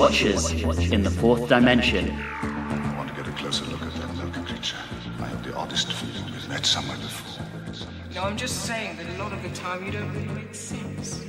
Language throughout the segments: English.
Watchers in the Fourth Dimension. I want to get a closer look at that lurker creature. I have the oddest feeling we've met somewhere before. No, I'm just saying that a lot of the time you don't really make sense.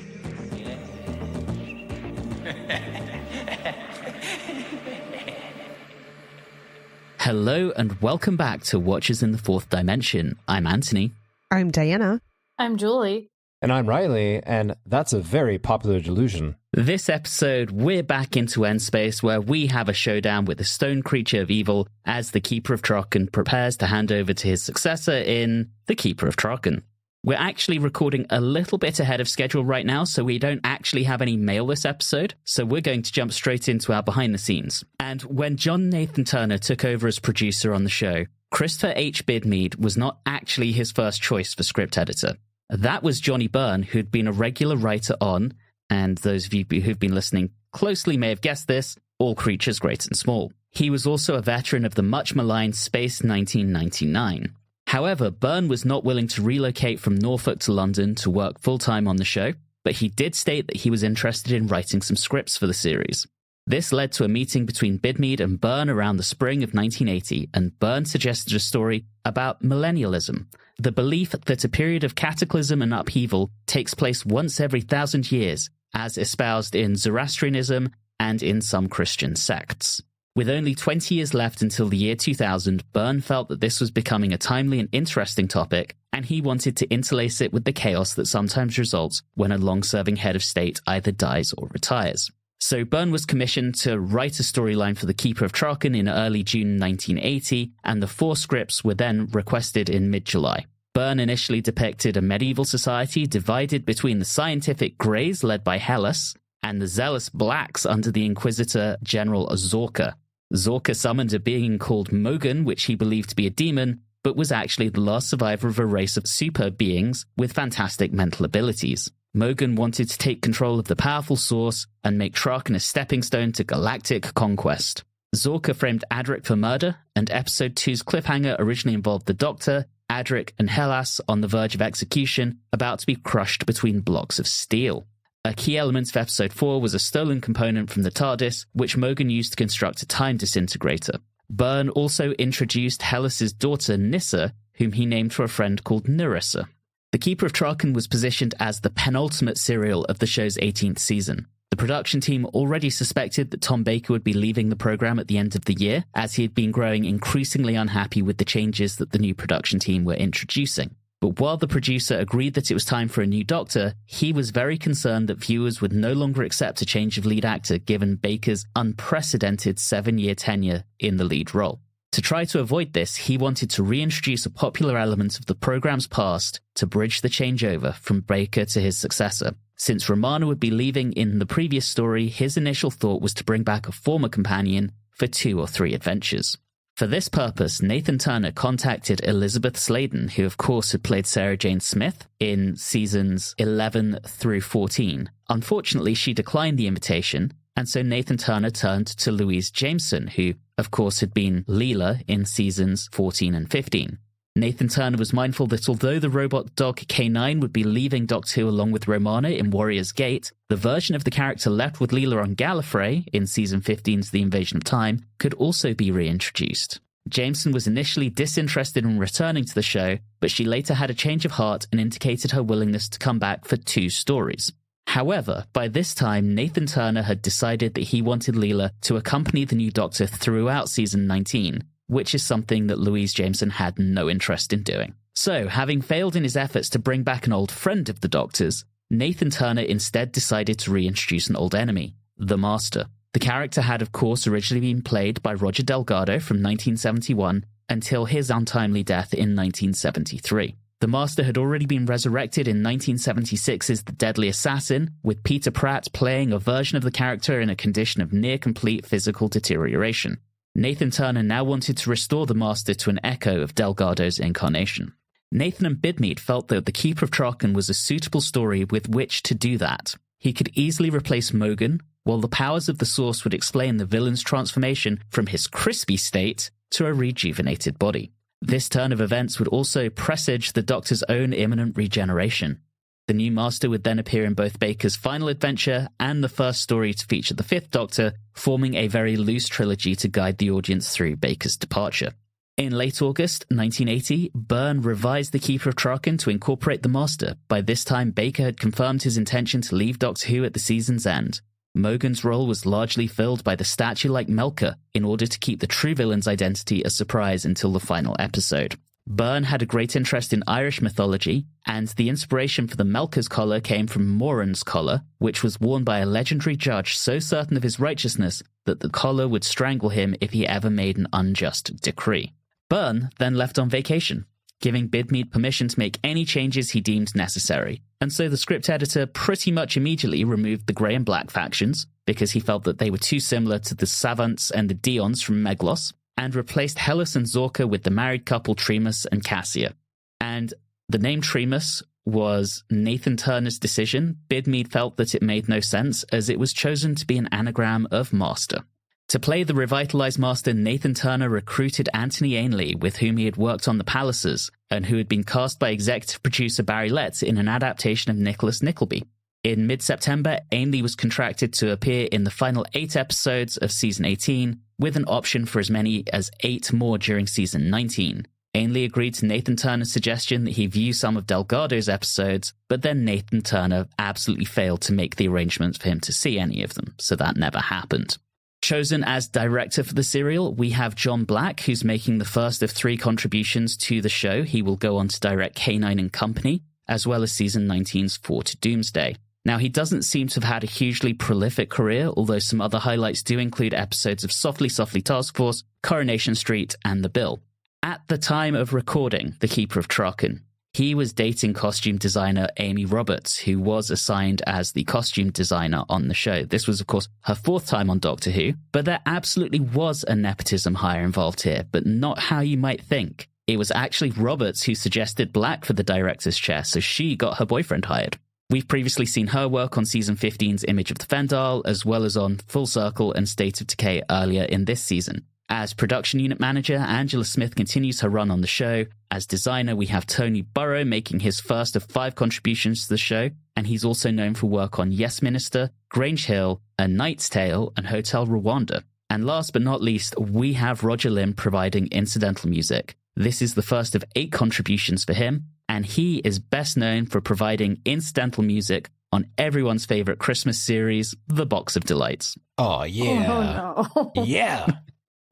Hello and welcome back to Watchers in the Fourth Dimension. I'm Anthony. I'm Diana. I'm Julie. And I'm Riley, and that's a very popular delusion. This episode, we're back into Endspace, where we have a showdown with the stone creature of evil as the Keeper of Traken prepares to hand over to his successor in The Keeper of Traken. We're actually recording a little bit ahead of schedule right now, so we don't actually have any mail this episode, so we're going to jump straight into our behind the scenes. And when John Nathan Turner took over as producer on the show, Christopher H. Bidmead was not actually his first choice for script editor. That was Johnny Byrne, who'd been a regular writer on, and those of you who've been listening closely may have guessed this, All Creatures Great and Small. He was also a veteran of the much maligned Space 1999. However, Byrne was not willing to relocate from Norfolk to London to work full-time on the show, but he did state that he was interested in writing some scripts for the series. This led to a meeting between Bidmead and Byrne around the spring of 1980, and Byrne suggested a story about millennialism, the belief that a period of cataclysm and upheaval takes place once every 1,000 years, as espoused in Zoroastrianism and in some Christian sects. With only 20 years left until the year 2000, Byrne felt that this was becoming a timely and interesting topic, and he wanted to interlace it with the chaos that sometimes results when a long-serving head of state either dies or retires. So Byrne was commissioned to write a storyline for the Keeper of Traken in early June 1980, and the 4 scripts were then requested in mid-July. Byrne initially depicted a medieval society divided between the scientific Greys led by Hellas and the zealous Blacks under the Inquisitor General Zorka. Zorka summoned a being called Mogan, which he believed to be a demon, but was actually the last survivor of a race of super beings with fantastic mental abilities. Mogan wanted to take control of the powerful source and make Traken a stepping stone to galactic conquest. Zorka framed Adric for murder, and Episode 2's cliffhanger originally involved the Doctor, Adric, and Hellas on the verge of execution, about to be crushed between blocks of steel. A key element of Episode 4 was a stolen component from the TARDIS, which Mogan used to construct a time disintegrator. Byrne also introduced Hellas's daughter Nissa, whom he named for a friend called Nerissa. The Keeper of Traken was positioned as the penultimate serial of the show's 18th season. The production team already suspected that Tom Baker would be leaving the program at the end of the year, as he had been growing increasingly unhappy with the changes that the new production team were introducing. But while the producer agreed that it was time for a new Doctor, he was very concerned that viewers would no longer accept a change of lead actor given Baker's unprecedented 7-year tenure in the lead role. To try to avoid this, he wanted to reintroduce a popular element of the program's past to bridge the changeover from Baker to his successor. Since Romana would be leaving in the previous story, his initial thought was to bring back a former companion for 2 or 3 adventures. For this purpose, Nathan Turner contacted Elizabeth Sladen, who of course had played Sarah Jane Smith in seasons 11 through 14. Unfortunately, she declined the invitation, and so Nathan Turner turned to Louise Jameson, who of course had been Leela in seasons 14 and 15. Nathan Turner was mindful that although the robot dog K9 would be leaving Doctor Who along with Romana in Warrior's Gate, the version of the character left with Leela on Gallifrey in season 15's The Invasion of Time could also be reintroduced. Jameson was initially disinterested in returning to the show, but she later had a change of heart and indicated her willingness to come back for 2 stories. However, by this time, Nathan Turner had decided that he wanted Leela to accompany the new Doctor throughout season 19, which is something that Louise Jameson had no interest in doing. So, having failed in his efforts to bring back an old friend of the Doctor's, Nathan Turner instead decided to reintroduce an old enemy, the Master. The character had of course originally been played by Roger Delgado from 1971 until his untimely death in 1973. The Master had already been resurrected in 1976's The Deadly Assassin, with Peter Pratt playing a version of the character in a condition of near-complete physical deterioration. Nathan Turner now wanted to restore the Master to an echo of Delgado's incarnation. Nathan and Bidmead felt that The Keeper of Traken was a suitable story with which to do that. He could easily replace Mogan, while the powers of the Source would explain the villain's transformation from his crispy state to a rejuvenated body. This turn of events would also presage the Doctor's own imminent regeneration. The new Master would then appear in both Baker's final adventure and the first story to feature the Fifth Doctor, forming a very loose trilogy to guide the audience through Baker's departure. In late August 1980, Byrne revised The Keeper of Traken to incorporate the Master. By this time, Baker had confirmed his intention to leave Doctor Who at the season's end. Mogan's role was largely filled by the statue-like Melker in order to keep the true villain's identity a surprise until the final episode. Byrne had a great interest in Irish mythology, and the inspiration for the Melker's collar came from Moran's collar, which was worn by a legendary judge so certain of his righteousness that the collar would strangle him if he ever made an unjust decree. Byrne then left on vacation, giving Bidmead permission to make any changes he deemed necessary, and so the script editor pretty much immediately removed the grey and black factions, because he felt that they were too similar to the Savants and the Dions from Meglos, and replaced Hellas and Zorka with the married couple Tremus and Cassia. And the name Tremus was Nathan Turner's decision. Bidmead felt that it made no sense, as it was chosen to be an anagram of Master. To play the revitalized Master, Nathan Turner recruited Anthony Ainley, with whom he had worked on The Palaces, and who had been cast by executive producer Barry Letts in an adaptation of Nicholas Nickleby. In mid-September, Ainley was contracted to appear in the final 8 episodes of Season 18, with an option for as many as 8 more during Season 19. Ainley agreed to Nathan Turner's suggestion that he view some of Delgado's episodes, but then Nathan Turner absolutely failed to make the arrangements for him to see any of them, so that never happened. Chosen as director for the serial, we have John Black, who's making the first of 3 contributions to the show. He will go on to direct K9 and Company, as well as Season 19's 4 to Doomsday. Now, he doesn't seem to have had a hugely prolific career, although some other highlights do include episodes of Softly Softly Task Force, Coronation Street, and The Bill. At the time of recording The Keeper of Traken, he was dating costume designer Amy Roberts, who was assigned as the costume designer on the show. This was, of course, her 4th time on Doctor Who, but there absolutely was a nepotism hire involved here, but not how you might think. It was actually Roberts who suggested Black for the director's chair, so she got her boyfriend hired. We've previously seen her work on Season 15's Image of the Fendal, as well as on Full Circle and State of Decay earlier in this season. As production unit manager, Angela Smith continues her run on the show. As designer, we have Tony Burrow making his first of 5 contributions to the show, and he's also known for work on Yes Minister, Grange Hill, A Knight's Tale, and Hotel Rwanda. And last but not least, we have Roger Lim providing incidental music. This is the first of 8 contributions for him, and he is best known for providing incidental music on everyone's favorite Christmas series, The Box of Delights. Oh, yeah. Oh, no. Yeah.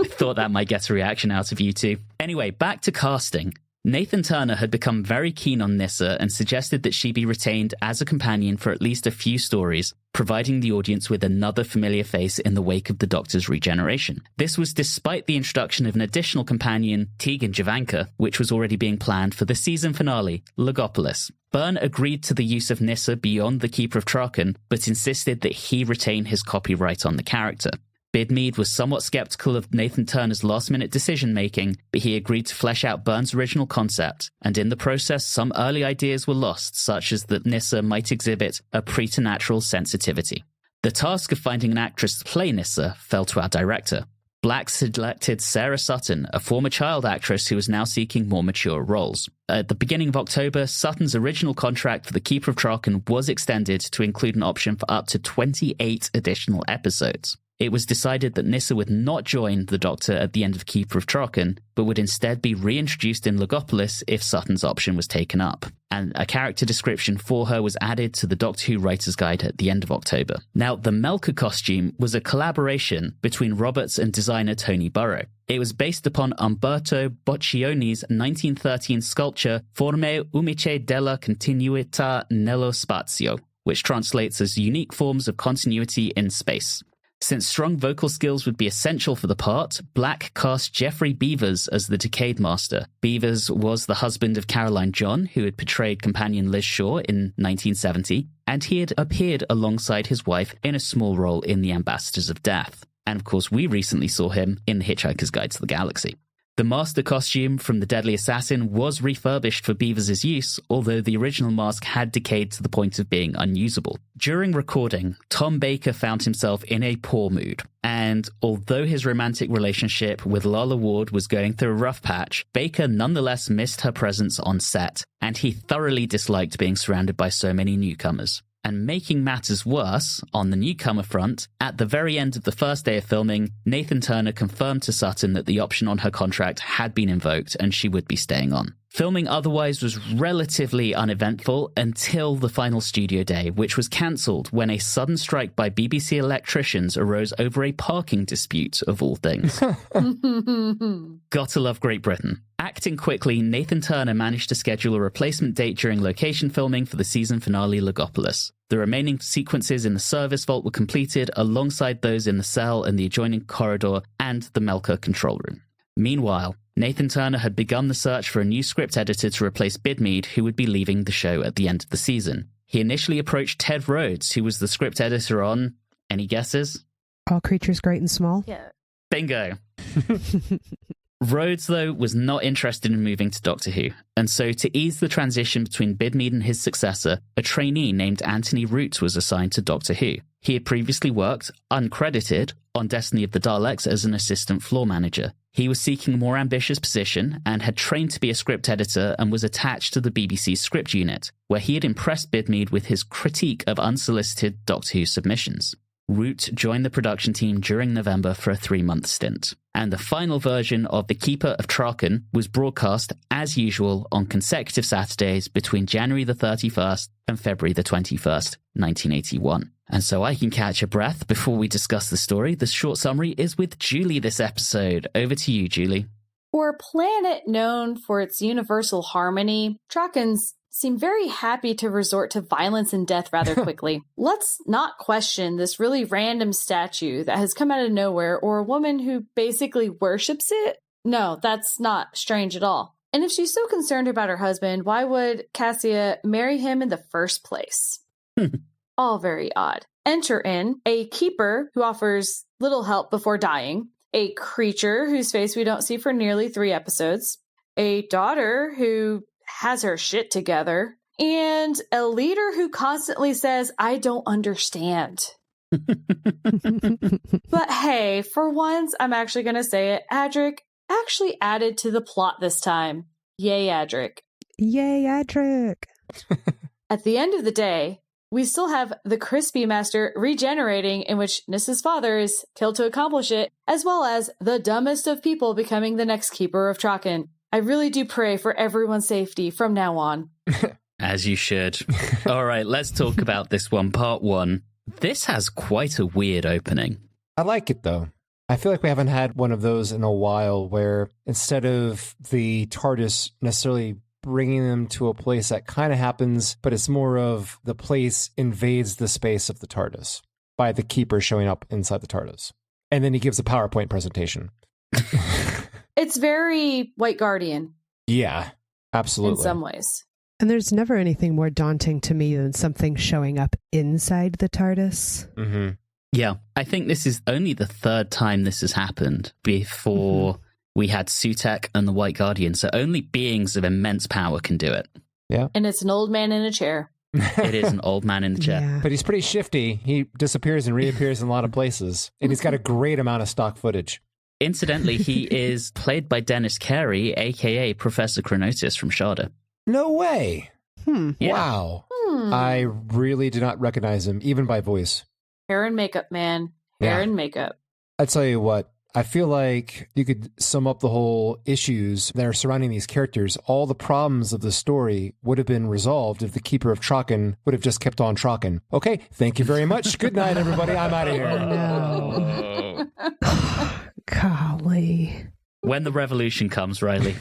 I thought that might get a reaction out of you two. Anyway, back to casting. Nathan Turner had become very keen on Nyssa and suggested that she be retained as a companion for at least a few stories, providing the audience with another familiar face in the wake of the Doctor's regeneration. This was despite the introduction of an additional companion, Tegan Javanka, which was already being planned for the season finale, Logopolis. Byrne agreed to the use of Nyssa beyond the Keeper of Traken, but insisted that he retain his copyright on the character. Bidmead was somewhat skeptical of Nathan Turner's last-minute decision-making, but he agreed to flesh out Byrne's original concept, and in the process some early ideas were lost, such as that Nyssa might exhibit a preternatural sensitivity. The task of finding an actress to play Nyssa fell to our director. Black selected Sarah Sutton, a former child actress who was now seeking more mature roles. At the beginning of October, Sutton's original contract for The Keeper of Traken was extended to include an option for up to 28 additional episodes. It was decided that Nyssa would not join the Doctor at the end of Keeper of Traken, but would instead be reintroduced in Logopolis if Sutton's option was taken up. And a character description for her was added to the Doctor Who Writer's Guide at the end of October. Now, the Melker costume was a collaboration between Roberts and designer Tony Burrow. It was based upon Umberto Boccioni's 1913 sculpture Forme Umice della Continuità nello Spazio, which translates as unique forms of continuity in space. Since strong vocal skills would be essential for the part, Black cast Geoffrey Beevers as the Decade Master. Beevers was the husband of Caroline John, who had portrayed companion Liz Shaw in 1970, and he had appeared alongside his wife in a small role in The Ambassadors of Death. And of course, we recently saw him in The Hitchhiker's Guide to the Galaxy. The The master costume from the Deadly Assassin was refurbished for Beavers' use, although the original mask had decayed to the point of being unusable. During recording, Tom Baker found himself in a poor mood, and although his romantic relationship with Lalla Ward was going through a rough patch, Baker nonetheless missed her presence on set, and he thoroughly disliked being surrounded by so many newcomers. And making matters worse, on the newcomer front, at the very end of the first day of filming, Nathan Turner confirmed to Sutton that the option on her contract had been invoked and she would be staying on. Filming otherwise was relatively uneventful until the final studio day, which was cancelled when a sudden strike by BBC electricians arose over a parking dispute, of all things. Gotta love Great Britain. Acting quickly, Nathan Turner managed to schedule a replacement date during location filming for the season finale Logopolis. The remaining sequences in the service vault were completed alongside those in the cell and the adjoining corridor and the Melka control room. Meanwhile, Nathan Turner had begun the search for a new script editor to replace Bidmead, who would be leaving the show at the end of the season. He initially approached Ted Rhodes, who was the script editor on... Any guesses? All Creatures Great and Small? Yeah. Bingo. Rhodes, though, was not interested in moving to Doctor Who, and so to ease the transition between Bidmead and his successor, a trainee named Anthony Root was assigned to Doctor Who. He had previously worked, uncredited, on Destiny of the Daleks as an assistant floor manager. He was seeking a more ambitious position and had trained to be a script editor and was attached to the BBC script unit, where he had impressed Bidmead with his critique of unsolicited Doctor Who submissions. Root joined the production team during November for a 3-month stint, and the final version of The Keeper of Traken was broadcast, as usual, on consecutive Saturdays between January the 31st and February the 21st, 1981. And so I can catch a breath before we discuss the story. The short summary is with Julie this episode. Over to you, Julie. For a planet known for its universal harmony, Trakens seem very happy to resort to violence and death rather quickly. Let's not question this really random statue that has come out of nowhere or a woman who basically worships it. No, that's not strange at all. And if she's so concerned about her husband, why would Cassia marry him in the first place? All very odd. Enter in a keeper who offers little help before dying, a creature whose face we don't see for nearly 3 episodes, a daughter who has her shit together, and a leader who constantly says, I don't understand. But hey, for once, I'm actually going to say it. Adric actually added to the plot this time. Yay, Adric. Yay, Adric. At the end of the day, we still have the Crispy Master regenerating, in which Nissa's father is killed to accomplish it, as well as the dumbest of people becoming the next Keeper of Traken. I really do pray for everyone's safety from now on. As you should. All right, let's talk about this one. Part 1. This has quite a weird opening. I like it, though. I feel like we haven't had one of those in a while where instead of the TARDIS necessarily bringing them to a place that kind of happens, but it's more of the place invades the space of the TARDIS by the Keeper showing up inside the TARDIS. And then he gives a PowerPoint presentation. It's very White Guardian. Yeah, absolutely. In some ways. And there's never anything more daunting to me than something showing up inside the TARDIS. Mm-hmm. Yeah, I think this is only the 3rd time this has happened. Before we had Sutek and the White Guardian, so only beings of immense power can do it. Yeah. And it's an old man in a chair. It is an old man in the chair. Yeah. But he's pretty shifty. He disappears and reappears in a lot of places. And he's got a great amount of stock footage. Incidentally, he is played by Dennis Carey, a.k.a. Professor Chronotis from Sharda. No way. Yeah. Wow. I really do not recognize him, even by voice. Hair and makeup, man. Hair and makeup. I tell you what, I feel like you could sum up the whole issues that are surrounding these characters. All the problems of the story would have been resolved if the Keeper of Traken would have just kept on Traken. Okay, thank you very much. Good night, everybody. I'm out of here. No. Golly. When the revolution comes, Riley.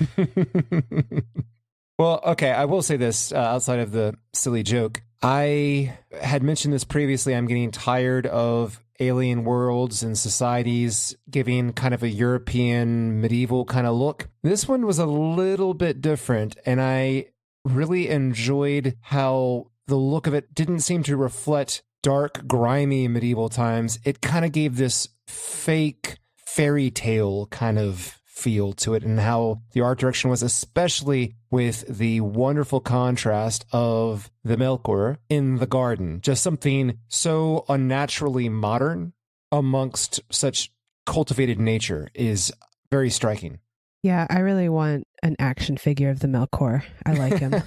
Well, okay, I will say this outside of the silly joke. I had mentioned this previously. I'm getting tired of alien worlds and societies giving kind of a European medieval kind of look. This one was a little bit different, and I really enjoyed how the look of it didn't seem to reflect dark, grimy medieval times. It kind of gave this fake fairy tale kind of feel to it, and how the art direction was, especially with the wonderful contrast of the Melkor in the garden. Just something so unnaturally modern amongst such cultivated nature is very striking. Yeah, I really want an action figure of the Melkor. I like him.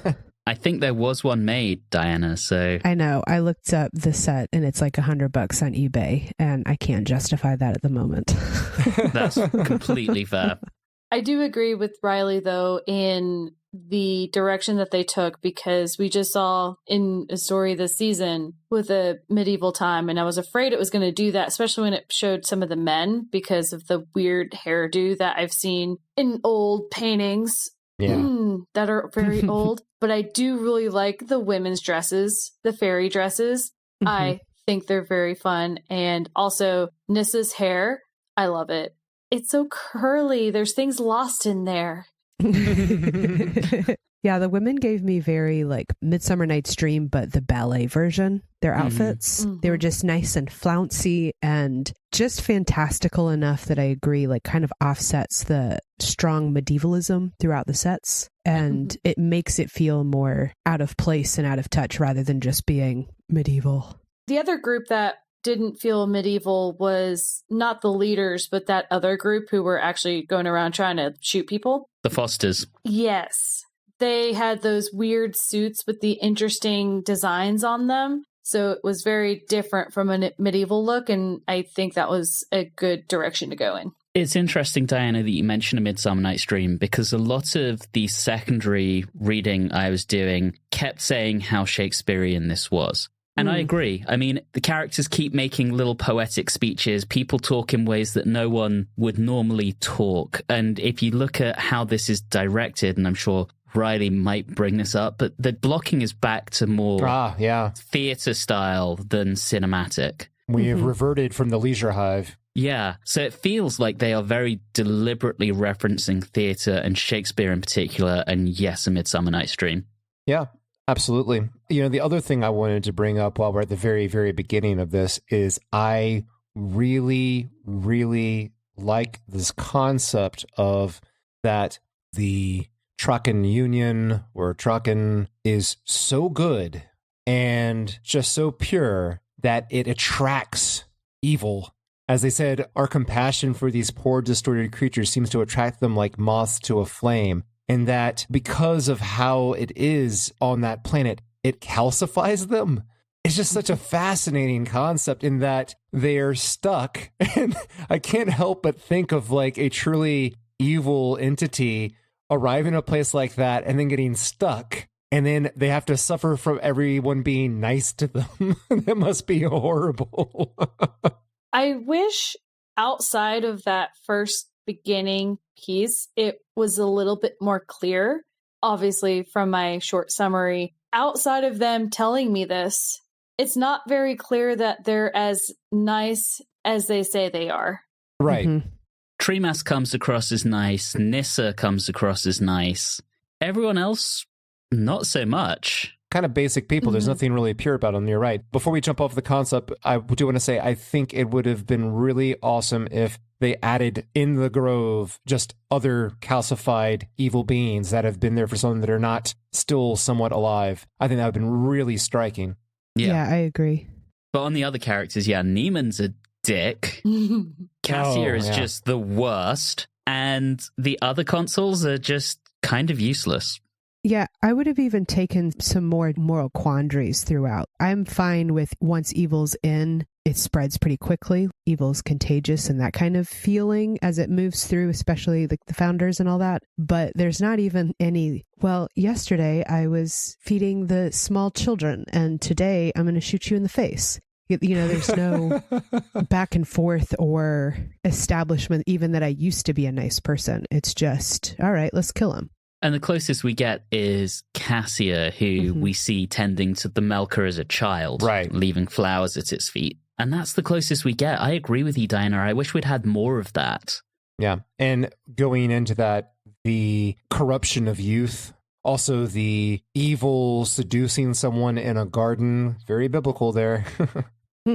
I think there was one made, Diana, so... I know. I looked up the set and it's like $100 on eBay, and I can't justify that at the moment. That's completely fair. I do agree with Riley, though, in the direction that they took, because we just saw in a story this season with a medieval time, and I was afraid it was going to do that, especially when it showed some of the men, because of the weird hairdo that I've seen in old paintings that are very old. But I do really like the women's dresses, the fairy dresses. Mm-hmm. I think they're very fun. And also Nissa's hair, I love it. It's so curly. There's things lost in there. Yeah, the women gave me very like Midsummer Night's Dream, but the ballet version, their outfits. Mm-hmm. They were just nice and flouncy and just fantastical enough that I agree, like kind of offsets the strong medievalism throughout the sets. And it makes it feel more out of place and out of touch rather than just being medieval. The other group that didn't feel medieval was not the leaders, but that other group who were actually going around trying to shoot people. The Fosters. Yes. They had those weird suits with the interesting designs on them. So it was very different from a medieval look, and I think that was a good direction to go in. It's interesting, Diana, that you mentioned A Midsummer Night's Dream, because a lot of the secondary reading I was doing kept saying how Shakespearean this was. And I agree. I mean, the characters keep making little poetic speeches. People talk in ways that no one would normally talk. And if you look at how this is directed, and I'm sure Riley might bring this up, but the blocking is back to more theatre style than cinematic. We have reverted from the Leisure Hive. Yeah, so it feels like they are very deliberately referencing theatre and Shakespeare in particular, and yes, A Midsummer Night's Dream. Yeah, absolutely. You know, the other thing I wanted to bring up while we're at the very, very beginning of this is I really, really like this concept of that the Traken Union or Traken is so good and just so pure that it attracts evil. As they said, our compassion for these poor, distorted creatures seems to attract them like moths to a flame. And that because of how it is on that planet, it calcifies them. It's just such a fascinating concept in that they are stuck. And I can't help but think of like a truly evil entity arriving in a place like that and then getting stuck. And then they have to suffer from everyone being nice to them. That must be horrible. I wish outside of that first beginning piece, it was a little bit more clear. Obviously, from my short summary, outside of them telling me this, it's not very clear that they're as nice as they say they are. Right. Mm-hmm. Tremas comes across as nice. Nissa comes across as nice. Everyone else, not so much. Kind of basic people. There's nothing really pure about them. You're right. Before we jump off the concept, I do want to say I think it would have been really awesome if they added in the grove just other calcified evil beings that have been there for something that are not still somewhat alive. I think that would have been really striking. Yeah, I agree. But on the other characters, Neiman's a dick. Cassia is just the worst. And the other consuls are just kind of useless. Yeah, I would have even taken some more moral quandaries throughout. I'm fine with once evil's in, it spreads pretty quickly. Evil's contagious and that kind of feeling as it moves through, especially the founders and all that. But there's not even any, well, yesterday I was feeding the small children and today I'm going to shoot you in the face. You know, there's no back and forth or establishment, even that I used to be a nice person. It's just, all right, let's kill him. And the closest we get is Cassia, who we see tending to the Melkor as a child, leaving flowers at its feet. And that's the closest we get. I agree with you, Diana. I wish we'd had more of that. Yeah. And going into that, the corruption of youth, also the evil seducing someone in a garden, very biblical there.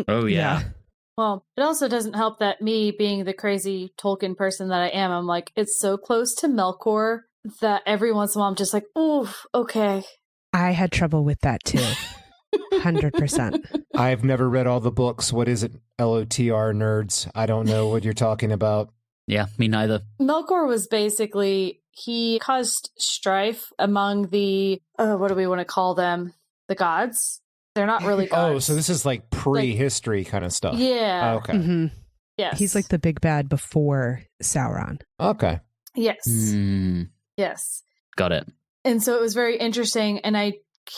Oh, yeah. Well, it also doesn't help that me being the crazy Tolkien person that I am, I'm like, it's so close to Melkor that every once in a while I'm just like, oof, okay. I had trouble with that too. 100%. I've never read all the books. What is it, LOTR nerds? I don't know what you're talking about. Yeah, me neither. Melkor was basically, he caused strife among the, what do we want to call them? The gods? They're not really gods. Oh, so this is like prehistory kind of stuff. Yeah. Oh, okay. Mm-hmm. Yes. He's like the big bad before Sauron. Okay. Yes. Yes. Got it. And so it was very interesting, and I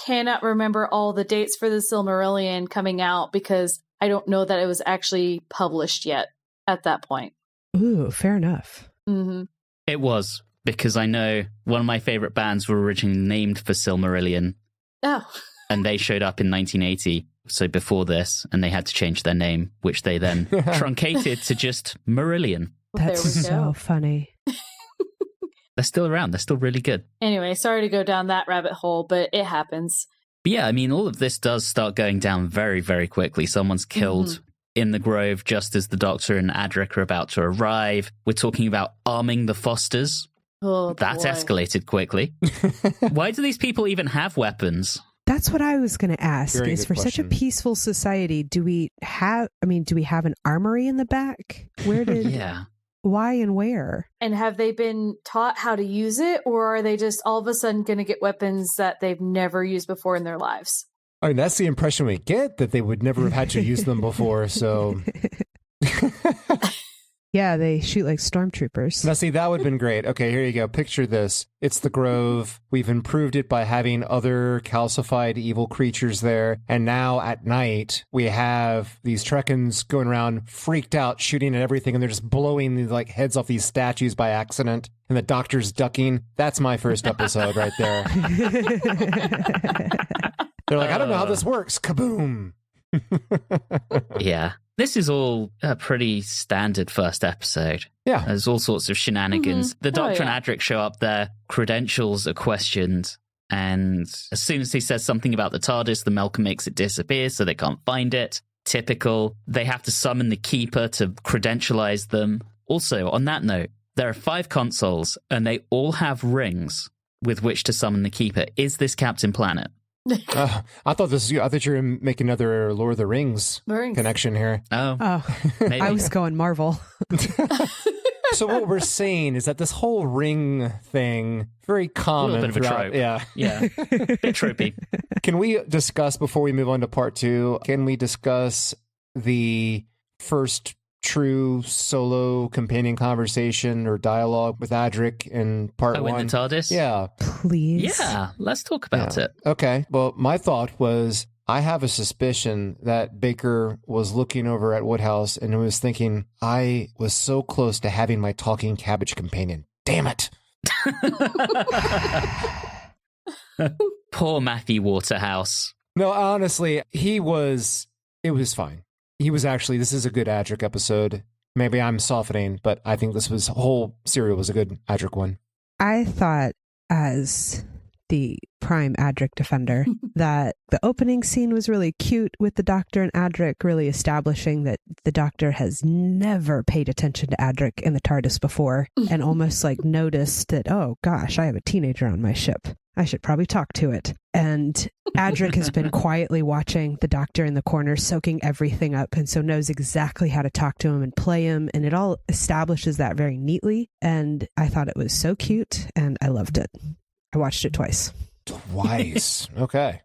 cannot remember all the dates for the Silmarillion coming out because I don't know that it was actually published yet at that point. Ooh, fair enough. Mm-hmm. It was, because I know one of my favorite bands were originally named for Silmarillion, Oh. and they showed up in 1980, so before this, and they had to change their name, which they then truncated to just Marillion. Well, That's there we so go. funny. They're still around. They're still really good. Anyway, sorry to go down that rabbit hole, but it happens. But yeah, I mean, all of this does start going down very, very quickly. Someone's killed in the grove just as the Doctor and Adric are about to arrive. We're talking about arming the Fosters. Oh, That boy. escalated quickly. Why do these people even have weapons? That's what I was going to ask. Very Is good for such a question. peaceful society, do we have an armory in the back? Where did, Yeah. why and where? And have they been taught how to use it, or are they just all of a sudden going to get weapons that they've never used before in their lives? I mean, that's the impression we get, that they would never have had to use them before, so... Yeah, they shoot like stormtroopers. Now, see, that would have been great. Okay, here you go. Picture this. It's the Grove. We've improved it by having other calcified evil creatures there. And now at night, we have these Trekens going around freaked out, shooting at everything, and they're just blowing the like heads off these statues by accident. And the Doctor's ducking. That's my first episode right there. They're like, I don't know how this works. Kaboom. Yeah. This is all a pretty standard first episode. Yeah. There's all sorts of shenanigans. The Doctor yeah. and Adric show up, their credentials are questioned, and as soon as he says something about the TARDIS, the Malcolm makes it disappear, so they can't find it. Typical. They have to summon the Keeper to credentialize them. Also, on that note, there are 5 consoles, and they all have rings with which to summon the Keeper. Is this Captain Planet? I thought you were making another Lord of the Rings connection here. Oh, Oh, maybe. I was going Marvel. So what we're saying is that this whole ring thing, very common. A little bit of a throughout- trope. Yeah. Yeah, bit tropey. Can we discuss, before we move on to part 2, can we discuss the first true solo companion conversation or dialogue with Adric in part 1? In the TARDIS? Yeah. Please. Yeah, let's talk about Yeah. it. Okay. Well, my thought was, I have a suspicion that Baker was looking over at Woodhouse and was thinking, I was so close to having my talking cabbage companion. Damn it. Poor Matthew Waterhouse. No, honestly, it was fine. This is a good Adric episode. Maybe I'm softening, but I think this whole serial was a good Adric one. I thought, as the prime Adric defender, that the opening scene was really cute with the Doctor and Adric, really establishing that the Doctor has never paid attention to Adric in the TARDIS before, and almost like noticed that, oh gosh, I have a teenager on my ship. I should probably talk to it. And Adric has been quietly watching the Doctor in the corner, soaking everything up, and so knows exactly how to talk to him and play him, and it all establishes that very neatly. And I thought it was so cute, and I loved it. I watched it twice. Twice. Okay.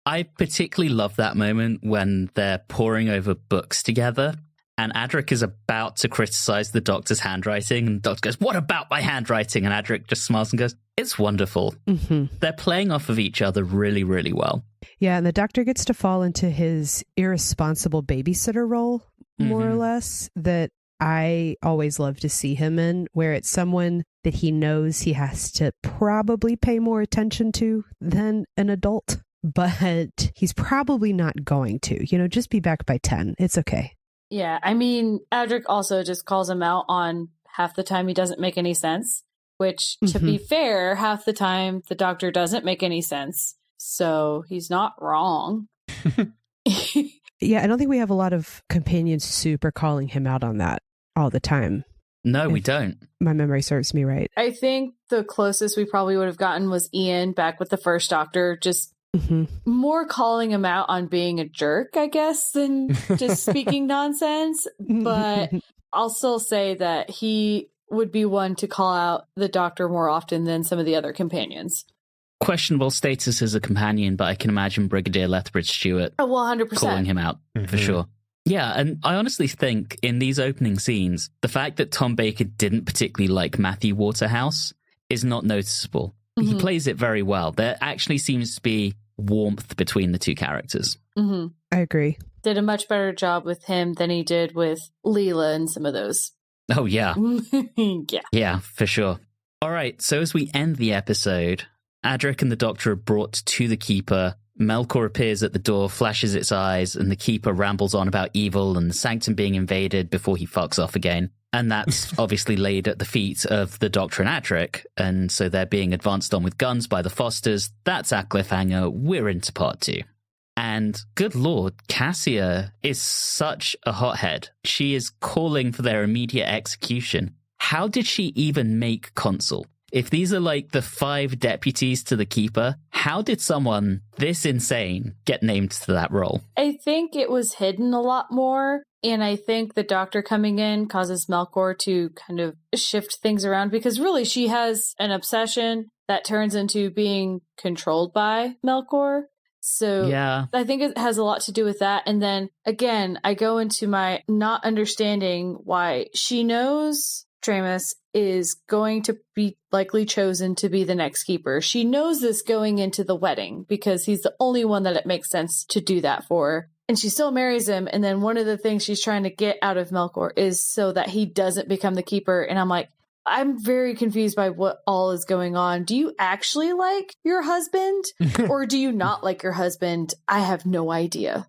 I particularly love that moment when they're poring over books together and Adric is about to criticize the Doctor's handwriting and the Doctor goes, what about my handwriting? And Adric just smiles and goes, it's wonderful. Mm-hmm. They're playing off of each other really, really well. Yeah, and the Doctor gets to fall into his irresponsible babysitter role, more or less, that I always love to see him in, where it's someone that he knows he has to probably pay more attention to than an adult, but he's probably not going to. Just be back by 10. It's okay. Yeah, I mean, Adric also just calls him out on half the time he doesn't make any sense, which, to be fair, half the time the Doctor doesn't make any sense. So he's not wrong. Yeah, I don't think we have a lot of companions super calling him out on that all the time. No, we don't. My memory serves me right. I think the closest we probably would have gotten was Ian back with the first Doctor, just more calling him out on being a jerk, I guess, than just speaking nonsense. But I'll still say that he would be one to call out the Doctor more often than some of the other companions. Questionable status as a companion, but I can imagine Brigadier Lethbridge Stewart Oh, well, 100%. calling him out for sure. Yeah, and I honestly think in these opening scenes, the fact that Tom Baker didn't particularly like Matthew Waterhouse is not noticeable. He plays it very well. There actually seems to be warmth between the two characters. I agree. Did a much better job with him than he did with Leela and some of those. Oh, yeah. Yeah. Yeah, for sure. All right, so as we end the episode, Adric and the Doctor are brought to the Keeper. Melkor appears at the door, flashes its eyes, and the Keeper rambles on about evil and the Sanctum being invaded before he fucks off again. And that's obviously laid at the feet of the Doctor and Adric, and so they're being advanced on with guns by the Fosters. That's our cliffhanger. We're into part 2. And good lord, Cassia is such a hothead. She is calling for their immediate execution. How did she even make consul? If these are like the 5 deputies to the Keeper, how did someone this insane get named to that role? I think it was hidden a lot more. And I think the Doctor coming in causes Melkor to kind of shift things around because really she has an obsession that turns into being controlled by Melkor. So yeah. I think it has a lot to do with that. And then again, I go into my not understanding why she knows Tramus is going to be likely chosen to be the next Keeper. She knows this going into the wedding because he's the only one that it makes sense to do that for. And she still marries him. And then one of the things she's trying to get out of Melkor is so that he doesn't become the Keeper. And I'm like, I'm very confused by what all is going on. Do you actually like your husband or do you not like your husband? I have no idea.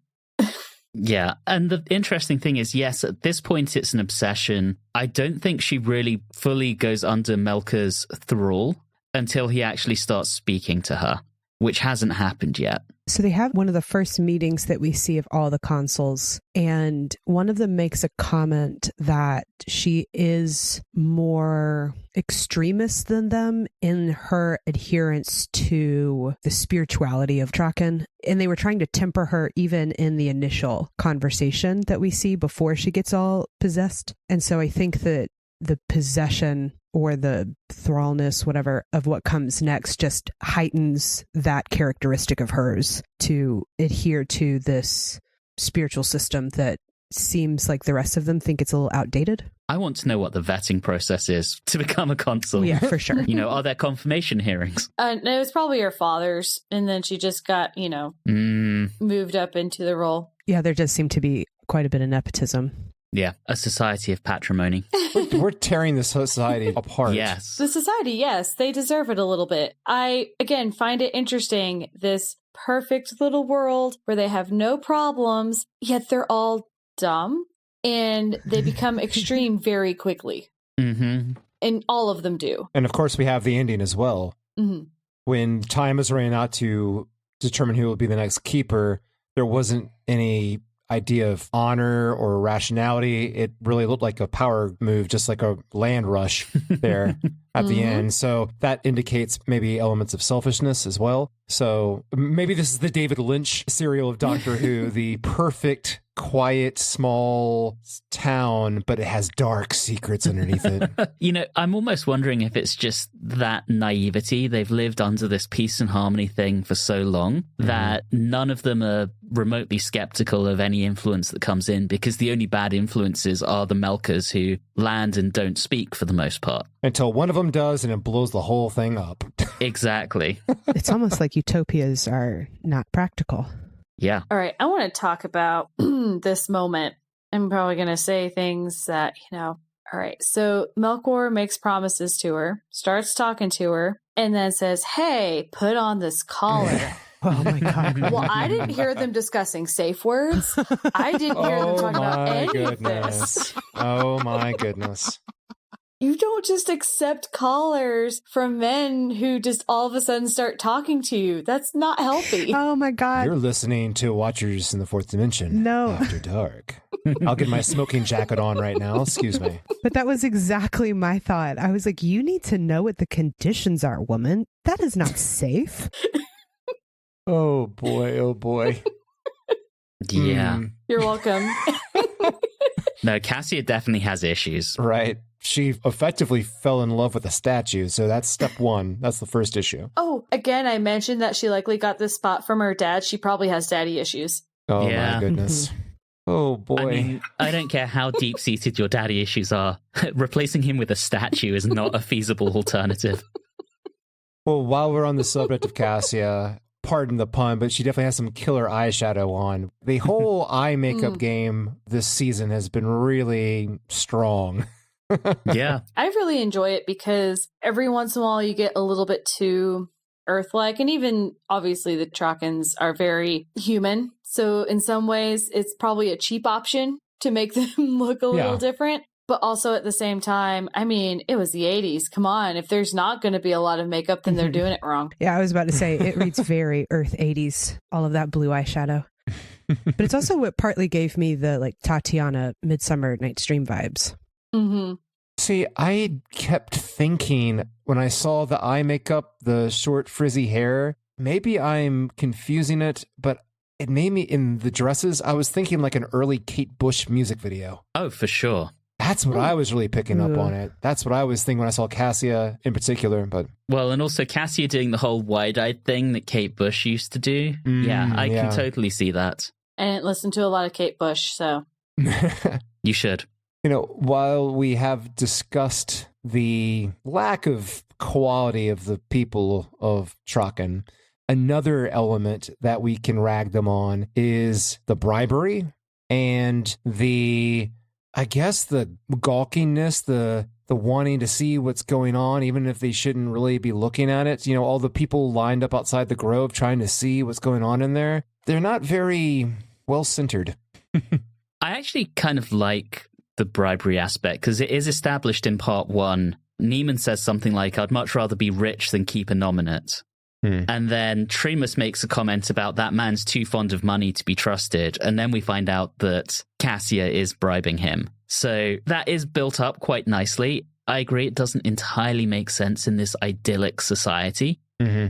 Yeah, and the interesting thing is, yes, at this point it's an obsession. I don't think she really fully goes under Melkor's thrall until he actually starts speaking to her, which hasn't happened yet. So they have one of the first meetings that we see of all the consuls, and one of them makes a comment that she is more extremist than them in her adherence to the spirituality of Traken. And they were trying to temper her even in the initial conversation that we see before she gets all possessed. And so I think that the possession or the thrallness, whatever, of what comes next just heightens that characteristic of hers to adhere to this spiritual system that seems like the rest of them think it's a little outdated. I want to know what the vetting process is to become a consul. Yeah, for sure. You know, are there confirmation hearings? No, it was probably her father's, and then she just got, moved up into the role. Yeah, there does seem to be quite a bit of nepotism. Yeah, a society of patrimony. We're tearing the society apart. Yes. The society, yes, they deserve it a little bit. I, again, find it interesting, this perfect little world where they have no problems, yet they're all dumb, and they become extreme very quickly. Mm-hmm. And all of them do. And of course, we have the ending as well. Mm-hmm. When time is running out to determine who will be the next Keeper, there wasn't any idea of honor or rationality. It really looked like a power move, just like a land rush there at the end. So that indicates maybe elements of selfishness as well. So maybe this is the David Lynch serial of Doctor Who, the perfect, quiet, small town, but it has dark secrets underneath it. You know, I'm almost wondering if it's just that naivety. They've lived under this peace and harmony thing for so long that none of them are remotely skeptical of any influence that comes in, because the only bad influences are the Melkers who land and don't speak for the most part. Until one of them does, and it blows the whole thing up. Exactly. It's almost like utopias are not practical. Yeah. All right. I want to talk about this moment. I'm probably going to say things that, all right. So Melkor makes promises to her, starts talking to her, and then says, hey, put on this collar. Oh my God. Well, I didn't hear them discussing safe words. I didn't hear them talking about any of this. Oh my goodness. You don't just accept callers from men who just all of a sudden start talking to you. That's not healthy. Oh my God. You're listening to Watchers in the Fourth Dimension. No. After Dark. I'll get my smoking jacket on right now. Excuse me. But that was exactly my thought. I was like, you need to know what the conditions are, woman. That is not safe. Oh boy. Oh boy. Yeah. You're welcome. No, Cassia definitely has issues. Right. She effectively fell in love with a statue. So that's step one. That's the first issue. Oh, again, I mentioned that she likely got this spot from her dad. She probably has daddy issues. Oh Yeah. my goodness. Oh boy. I mean, I don't care how deep-seated your daddy issues are. Replacing him with a statue is not a feasible alternative. Well, while we're on the subject of Cassia, pardon the pun, but she definitely has some killer eyeshadow on. The whole eye makeup game this season has been really strong. Yeah. I really enjoy it because every once in a while you get a little bit too Earth-like, and even obviously the Trakens are very human. So in some ways, it's probably a cheap option to make them look a little different. But also at the same time, I mean, it was the 80s. Come on. If there's not going to be a lot of makeup, then they're doing it wrong. Yeah, I was about to say, it reads very Earth 80s, all of that blue eyeshadow. But it's also what partly gave me the like Tatiana Midsummer Night's Dream vibes. Mm-hmm. See, I kept thinking when I saw the eye makeup, the short frizzy hair, maybe I'm confusing it, but it made me, in the dresses, I was thinking like an early Kate Bush music video. Oh, for sure. That's what I was really picking up on it. That's what I was thinking when I saw Cassia in particular. But Well, and also Cassia doing the whole wide-eyed thing that Kate Bush used to do. Yeah, I can totally see that. I didn't listen to a lot of Kate Bush, so. You should. You know, while we have discussed the lack of quality of the people of Traken, another element that we can rag them on is the bribery and the, I guess, the gawkiness, the wanting to see what's going on, even if they shouldn't really be looking at it. You know, all the people lined up outside the grove trying to see what's going on in there. They're not very well-centered. I actually kind of like the bribery aspect because it is established in part one. Neiman says something like, I'd much rather be rich than keep a nominate. And then Tremus makes a comment about that man's too fond of money to be trusted. And then we find out that Cassia is bribing him. So that is built up quite nicely. I agree, it doesn't entirely make sense in this idyllic society,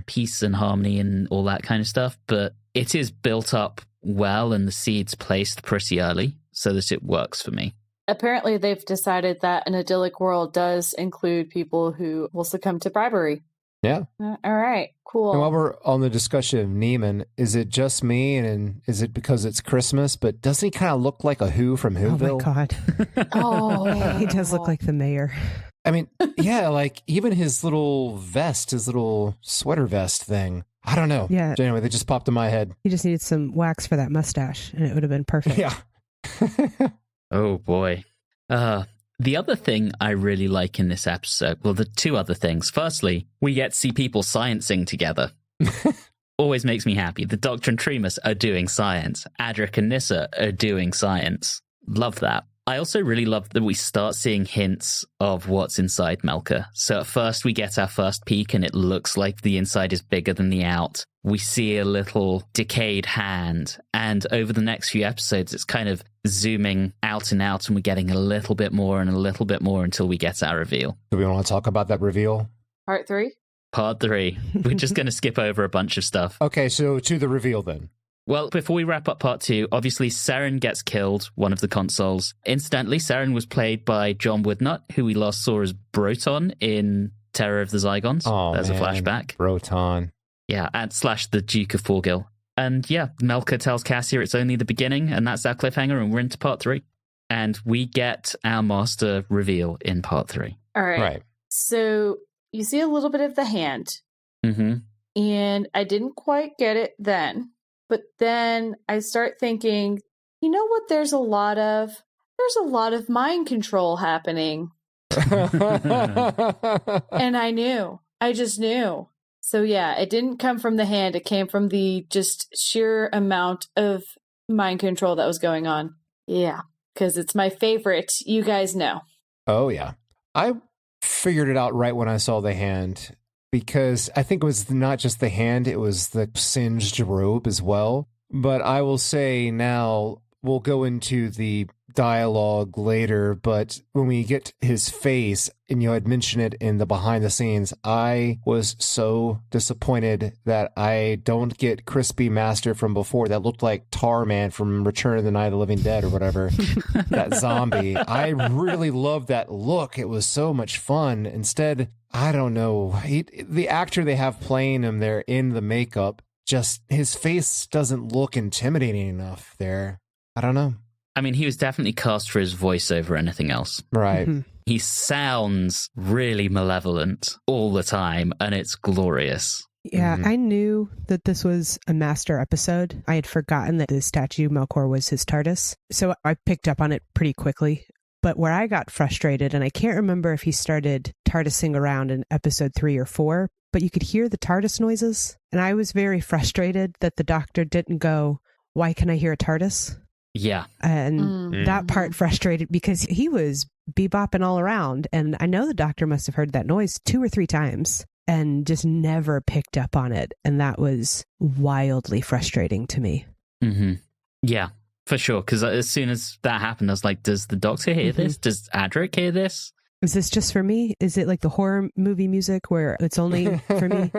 peace and harmony and all that kind of stuff. But it is built up well and the seeds placed pretty early so that it works for me. Apparently, they've decided that an idyllic world does include people who will succumb to bribery. Yeah. All right, cool. And while we're on the discussion of Neiman, is it just me and is it because it's Christmas? But doesn't he kind of look like a Who from Whoville? Oh my God. Oh, He does look like the mayor. I mean, yeah, like even his little vest, his little sweater vest thing. I don't know. Yeah. Anyway, they just popped in my head. He just needed some wax for that mustache and it would have been perfect. Yeah. Oh, boy. The other thing I really like in this episode, well, the two other things. Firstly, we get to see people sciencing together. Always makes me happy. The Doctor and Tremus are doing science. Adric and Nissa are doing science. Love that. I also really love that we start seeing hints of what's inside Melka. So at first we get our first peek and it looks like the inside is bigger than the out. We see a little decayed hand. And over the next few episodes, it's kind of zooming out and out and we're getting a little bit more and a little bit more until we get our reveal. Do we want to talk about that reveal? Part 3? Part 3. We're just going to skip over a bunch of stuff. Okay, so to the reveal then. Well, before we wrap up part 2, obviously Seren gets killed, one of the consoles. Incidentally, Seren was played by John Woodnutt, who we last saw as Broton in Terror of the Zygons. Oh, There's man. a flashback. Broton. Yeah, and / the Duke of Forgil. And yeah, Melka tells Cassia it's only the beginning, and that's our cliffhanger, and we're into part 3. And we get our master reveal in part 3. All right. Right. So you see a little bit of the hand, Mm-hmm. and I didn't quite get it then. But then I start thinking, you know what? There's a lot of mind control happening. And I just knew. So yeah, it didn't come from the hand. It came from the just sheer amount of mind control that was going on. Yeah, because it's my favorite. You guys know. Oh, yeah. I figured it out right when I saw the hand, because I think it was not just the hand, it was the singed robe as well. But I will say now, we'll go into the dialogue later, but when we get his face, and you had mentioned it in the behind the scenes, I was so disappointed that I don't get Crispy Master from before that looked like Tar Man from Return of the Night of the Living Dead or whatever, that zombie. I really loved that look. It was so much fun. Instead, I don't know, the actor they have playing him there in the makeup, just his face doesn't look intimidating enough there. I don't know. I mean, he was definitely cast for his voice over anything else. Right. Mm-hmm. He sounds really malevolent all the time, and it's glorious. Yeah, I knew that this was a Master episode. I had forgotten that the statue Melkor was his TARDIS, so I picked up on it pretty quickly. But where I got frustrated, and I can't remember if he started TARDISing around in episode 3 or 4, but you could hear the TARDIS noises, and I was very frustrated that the Doctor didn't go, "Why can I hear a TARDIS?" Yeah. And that part frustrated because he was bebopping all around. And I know the Doctor must have heard that noise 2 or 3 times and just never picked up on it. And that was wildly frustrating to me. Mm-hmm. Yeah, for sure. Because as soon as that happened, I was like, does the Doctor hear this? Does Adric hear this? Is this just for me? Is it like the horror movie music where it's only for me?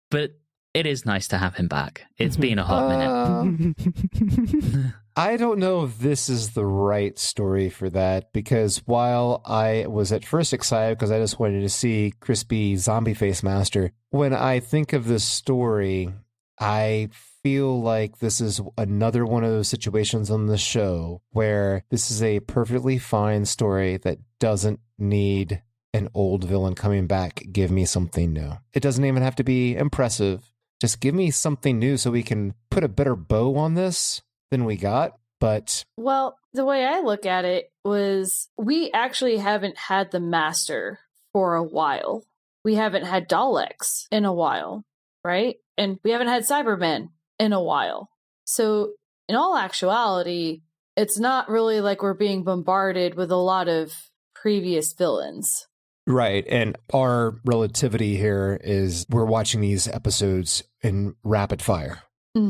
But it is nice to have him back. It's been a hot minute. I don't know if this is the right story for that, because while I was at first excited because I just wanted to see Crispy Zombie Face Master, when I think of this story, I feel like this is another one of those situations on the show where this is a perfectly fine story that doesn't need an old villain coming back. Give me something new. It doesn't even have to be impressive. Just give me something new so we can put a better bow on this than we got. But well, the way I look at it was we actually haven't had the Master for a while. We haven't had Daleks in a while, right? And we haven't had Cybermen in a while. So in all actuality, it's not really like we're being bombarded with a lot of previous villains. right. And our relativity here is we're watching these episodes in rapid fire.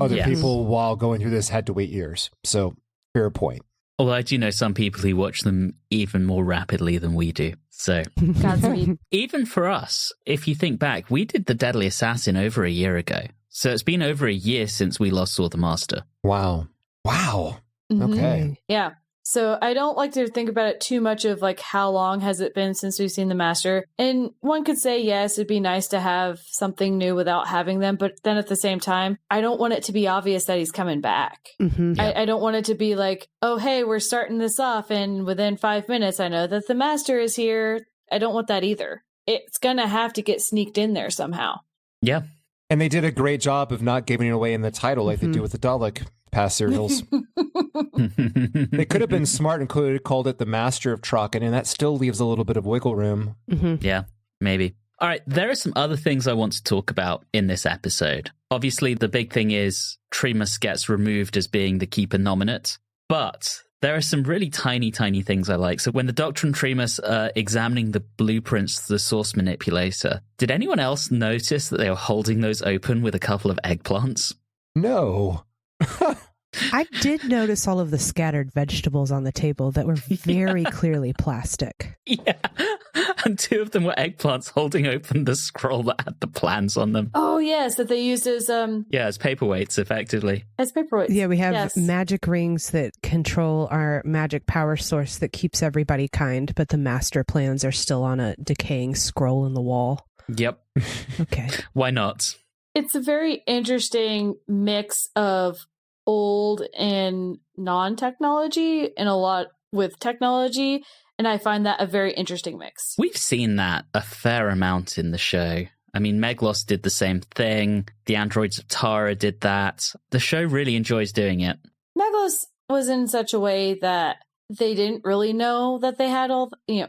Other Yes. people, while going through this, had to wait years. So, fair point. Although I do know some people who watch them even more rapidly than we do. So Godspeed. even for us, if you think back, we did The Deadly Assassin over a year ago. So it's been over a year since we last saw the Master. Wow. Wow. Mhm. Okay. Yeah. So I don't like to think about it too much of like how long has it been since we've seen the Master. And one could say, yes, it'd be nice to have something new without having them. But then at the same time, I don't want it to be obvious that he's coming back. Mm-hmm. I don't want it to be like, oh, hey, we're starting this off. And within 5 minutes, I know that the Master is here. I don't want that either. It's going to have to get sneaked in there somehow. Yeah. And they did a great job of not giving it away in the title like they do with the Dalek past serials. They could have been smart and could have called it The Master of Traken, and that still leaves a little bit of wiggle room. Yeah, maybe. All right, there are some other things I want to talk about in this episode. Obviously, the big thing is Tremas gets removed as being the Keeper nominate, but there are some really tiny things I like. So when the Doctor and Tremas are examining the blueprints to the Source Manipulator, did anyone else notice that they were holding those open with a couple of eggplants? No. I did notice all of the scattered vegetables on the table that were very clearly plastic. Yeah, and 2 of them were eggplants holding open the scroll that had the plans on them. Oh, yes, that they used as Paperweights, effectively. paperweights. Yeah, we have Yes. magic rings that control our magic power source that keeps everybody kind, but the master plans are still on a decaying scroll in the wall. Yep. Okay. Why not? It's a very interesting mix of old and non-technology and a lot with technology, and I find that a very interesting mix. We've seen that a fair amount in the show. I mean, Meglos did the same thing. The androids of Tara did that. The show really enjoys doing it. Meglos was in such a way that they didn't really know that they had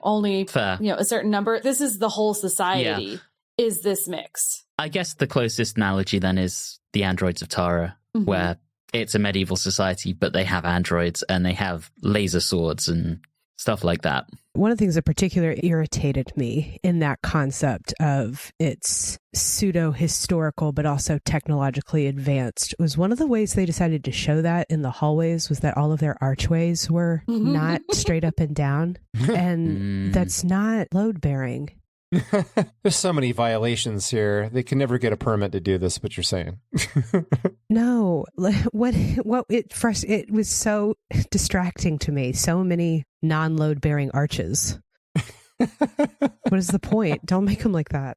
only Fair. a certain number. This is the whole society is this mix. I guess the closest analogy then is the androids of Tara, where it's a medieval society, but they have androids and they have laser swords and stuff like that. One of the things that particularly irritated me in that concept of it's pseudo-historical but also technologically advanced was one of the ways they decided to show that in the hallways was that all of their archways were not straight up and down. And that's not load-bearing. There's so many violations here. They can never get a permit to do this, what you're saying. No, it was so distracting to me. So many non-load bearing arches. What is the point? Don't make them like that.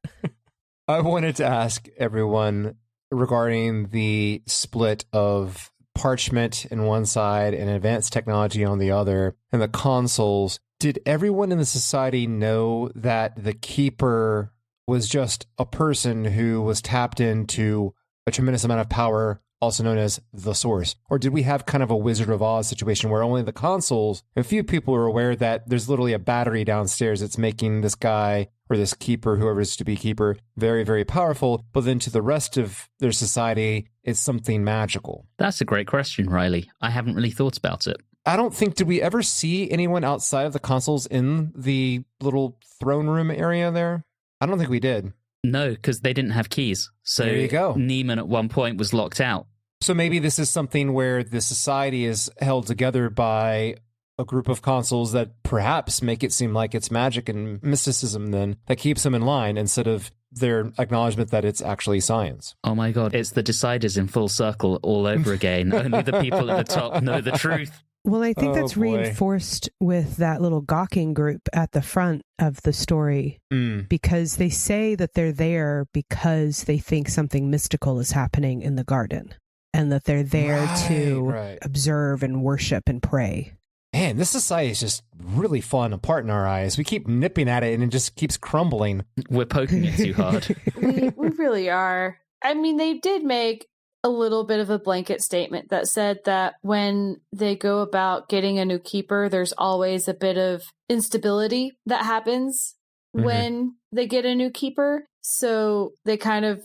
I wanted to ask everyone regarding the split of parchment in one side and advanced technology on the other, and the consoles. Did everyone in the society know that the Keeper was just a person who was tapped into a tremendous amount of power, also known as the Source? Or did we have kind of a Wizard of Oz situation where only the consoles, a few people are aware that there's literally a battery downstairs that's making this guy or this Keeper, whoever is to be Keeper, very, very powerful, but then to the rest of their society, it's something magical? That's a great question, Riley. I haven't really thought about it. I don't think, did we ever see anyone outside of the consoles in the little throne room area there? I don't think we did. No, because they didn't have keys. So there you go. Neiman at one point was locked out. So maybe this is something where the society is held together by a group of consoles that perhaps make it seem like it's magic and mysticism then that keeps them in line instead of their acknowledgement that it's actually science. Oh my God, it's the Deciders in full circle all over again. Only the people at the top know the truth. Well, I think that's reinforced with that little gawking group at the front of the story, because they say that they're there because they think something mystical is happening in the garden and that they're there to observe and worship and pray. Man, this society is just really falling apart in our eyes. We keep nipping at it and it just keeps crumbling. We're poking it too hard. We really are. I mean, they did make a little bit of a blanket statement that said that when they go about getting a new keeper, there's always a bit of instability that happens when they get a new keeper. So they kind of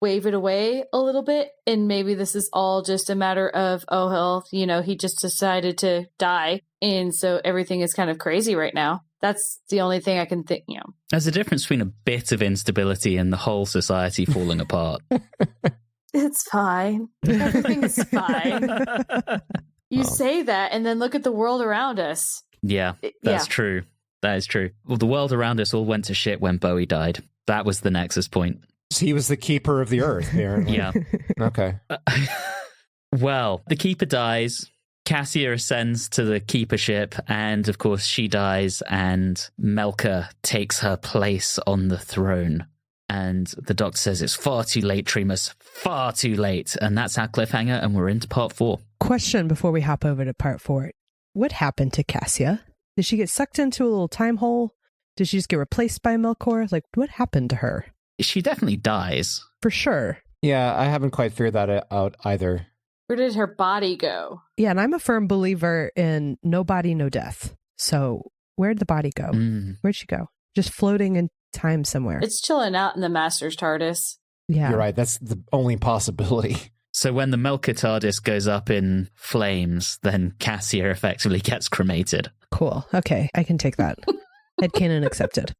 wave it away a little bit. And maybe this is all just a matter of, oh, hell, you know, he just decided to die. And so everything is kind of crazy right now. That's the only thing I can think, you know. There's a difference between a bit of instability and the whole society falling apart. It's fine. Everything is fine. You say that, and then look at the world around us. Yeah, that's true. That is true. Well, the world around us all went to shit when Bowie died. That was the nexus point. So he was the keeper of the earth, apparently. Yeah. Okay. Well, the keeper dies. Cassia ascends to the keeper ship, and of course she dies, and Melka takes her place on the throne. And the doctor says, it's far too late, Tremus, far too late. And that's our cliffhanger, and we're into part 4. Question before we hop over to part 4. What happened to Cassia? Did she get sucked into a little time hole? Did she just get replaced by Melkor? Like, what happened to her? She definitely dies. For sure. Yeah, I haven't quite figured that out either. Where did her body go? Yeah, and I'm a firm believer in no body, no death. So where'd the body go? Where'd she go? Just floating in time somewhere. It's chilling out in the Master's TARDIS. Yeah. You're right. That's the only possibility. So when the Melka TARDIS goes up in flames, then Cassia effectively gets cremated. Cool. Okay, I can take that. Headcanon accepted.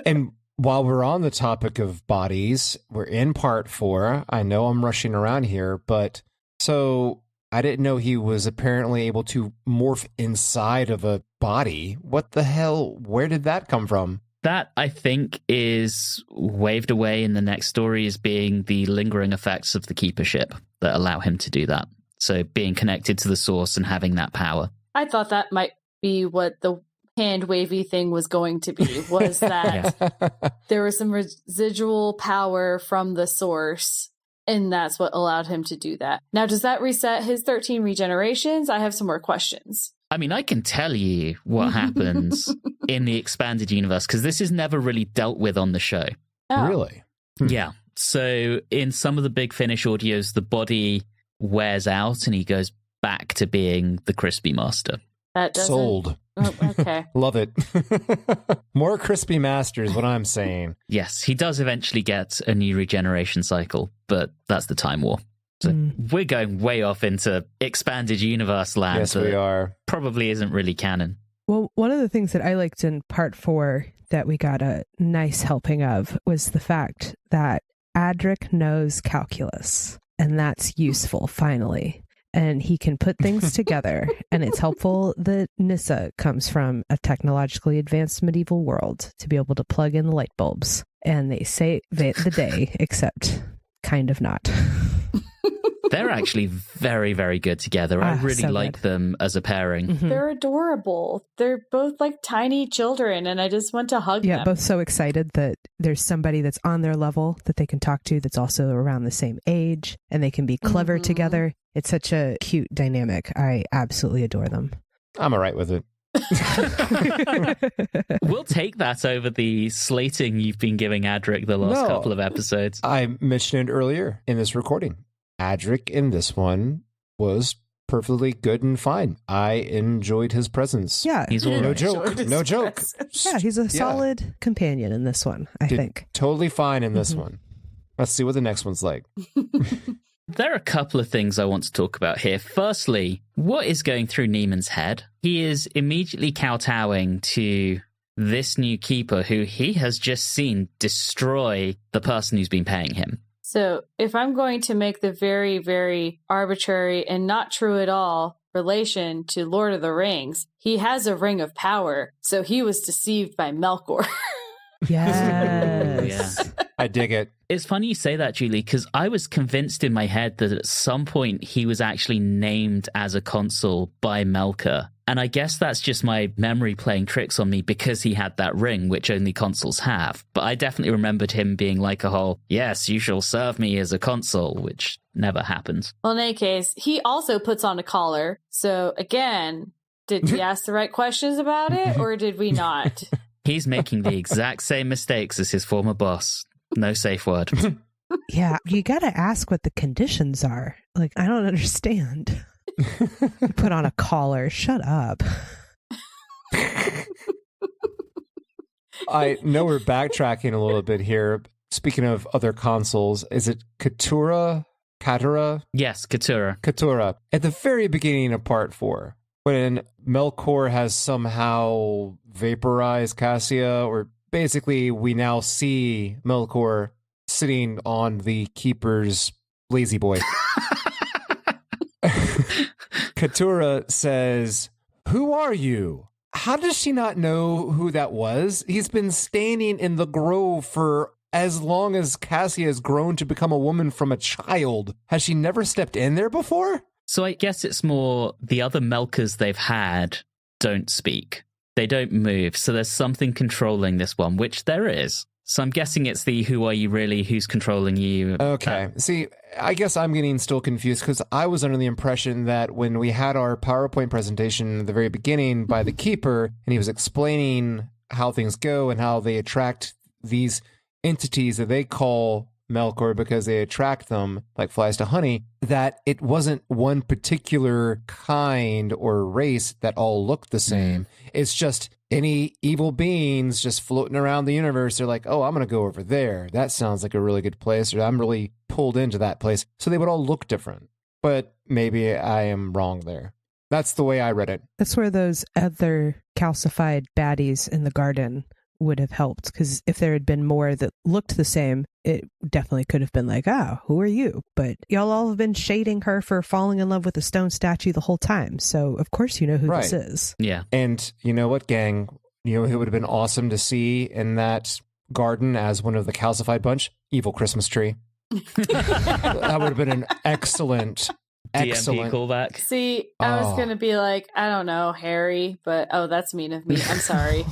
And while we're on the topic of bodies, we're in part 4. I know I'm rushing around here, but so I didn't know he was apparently able to morph inside of a body. What the hell? Where did that come from? That, I think, is waved away in the next story as being the lingering effects of the Keeper ship that allow him to do that. So being connected to the source and having that power. I thought that might be what the hand-wavy thing was going to be, was that there was some residual power from the source, and that's what allowed him to do that. Now, does that reset his 13 regenerations? I have some more questions. I mean, I can tell you what happens in the expanded universe, because this is never really dealt with on the show. Oh. Really? Yeah. So in some of the Big Finish audios, the body wears out and he goes back to being the Crispy Master. That doesn't... Sold. Oh, okay. Love it. More Crispy Masters, what I'm saying. Yes, he does eventually get a new regeneration cycle, but that's the Time War. So we're going way off into expanded universe land. Yes, we are. Probably isn't really canon. Well, one of the things that I liked in part 4 that we got a nice helping of was the fact that Adric knows calculus, and that's useful, finally. And he can put things together, and it's helpful that Nissa comes from a technologically advanced medieval world to be able to plug in the light bulbs. And they save the day, except kind of not. They're actually very, very good together. I really so like good. them as a pairing. Mhm. They're adorable. They're both like tiny children, and I just want to hug Yeah, them. both so excited that there's somebody that's on their level that they can talk to that's also around the same age, and they can be clever Mhm. together. It's such a cute dynamic. I absolutely adore them. I'm all right with it. We'll take that over the slating you've been giving Adric the last No. couple of episodes. I mentioned it earlier in this recording. Adric in this one was perfectly good and fine. I enjoyed his presence. Yeah. He's all No right. joke. No joke. Yeah, he's a solid companion in this one, I Did think. totally fine in this Mhm. one. Let's see what the next one's like. There are a couple of things I want to talk about here. Firstly, what is going through Neiman's head? He is immediately kowtowing to this new keeper who he has just seen destroy the person who's been paying him. So if I'm going to make the very, very arbitrary and not true at all relation to Lord of the Rings, he has a ring of power, so he was deceived by Melkor. Yes. I dig it. It's funny you say that, Julie, because I was convinced in my head that at some point he was actually named as a consul by Melkor. And I guess that's just my memory playing tricks on me because he had that ring, which only consuls have. But I definitely remembered him being like a whole, yes, you shall serve me as a consul, which never happened. Well, in any case, he also puts on a collar. So again, did we ask the right questions about it, or did we not? He's making the exact same mistakes as his former boss. No safe word. Yeah, you got to ask what the conditions are. Like, I don't understand. You put on a collar. Shut up. I know we're backtracking a little bit here. Speaking of other consoles, is it Katura? Yes, Katura. Katura. At the very beginning of part 4, when Melkor has somehow vaporized Cassia, or basically we now see Melkor sitting on the Keeper's lazy boy. Katura says, "Who are you?" How does she not know who that was? He's been standing in the grove for as long as Cassia has grown to become a woman from a child. Has she never stepped in there before? So I guess it's more the other Melkors they've had don't speak. They don't move. So there's something controlling this one, which there is. So I'm guessing it's the who are you really, who's controlling you. Okay. See, I guess I'm getting still confused because I was under the impression that when we had our PowerPoint presentation at the very beginning by the Keeper, and he was explaining how things go and how they attract these entities that they call Melkor because they attract them like flies to honey, that it wasn't one particular kind or race that all looked the same. It's just any evil beings just floating around the universe. They're like, oh, I'm going to go over there. That sounds like a really good place, or I'm really pulled into that place. So they would all look different. But maybe I am wrong there. That's the way I read it. That's where those other calcified baddies in the garden would have helped, because if there had been more that looked the same, it definitely could have been like, oh, who are you? But y'all all have been shading her for falling in love with a stone statue the whole time, so of course you know who this is. Yeah. And you know what, gang? You know who would have been awesome to see in that garden as one of the calcified bunch? Evil Christmas Tree. That would have been an excellent DMP callback. See, I was Oh. going to be like, I don't know, Harry, but that's mean of me. I'm sorry.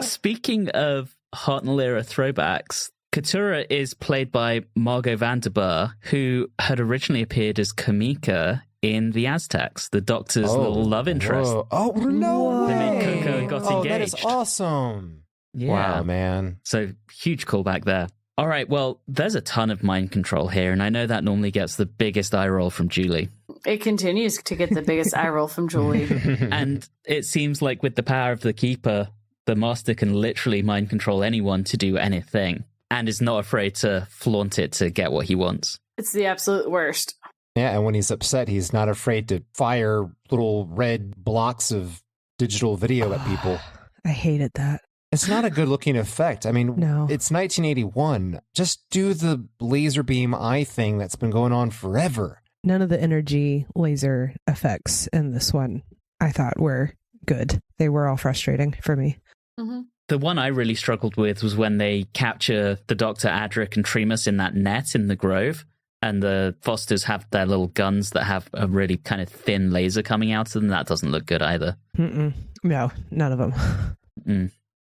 Speaking of Hartnell era throwbacks, Katura is played by Margot Vanderburg, who had originally appeared as Kamika in The Aztecs, the Doctor's little love interest. Whoa. Oh, no They made way. Coco and got Oh, that is engaged. awesome. Yeah. Wow, man. So huge callback there. All right, well, there's a ton of mind control here, and I know that normally gets the biggest eye roll from Julie. It continues to get the biggest eye roll from Julie. And it seems like with the power of the Keeper, the Master can literally mind control anyone to do anything, and is not afraid to flaunt it to get what he wants. It's the absolute worst. Yeah, and when he's upset, he's not afraid to fire little red blocks of digital video at people. I hated that. It's not a good-looking effect. I mean, No. It's 1981. Just do the laser beam eye thing that's been going on forever. None of the energy laser effects in this one I thought were good. They were all frustrating for me. Mm-hmm. The one I really struggled with was when they capture the Dr. Adric and Tremus in that net in the grove, and the Fosters have their little guns that have a really kind of thin laser coming out of them. That doesn't look good either. Mm-mm. No, none of them.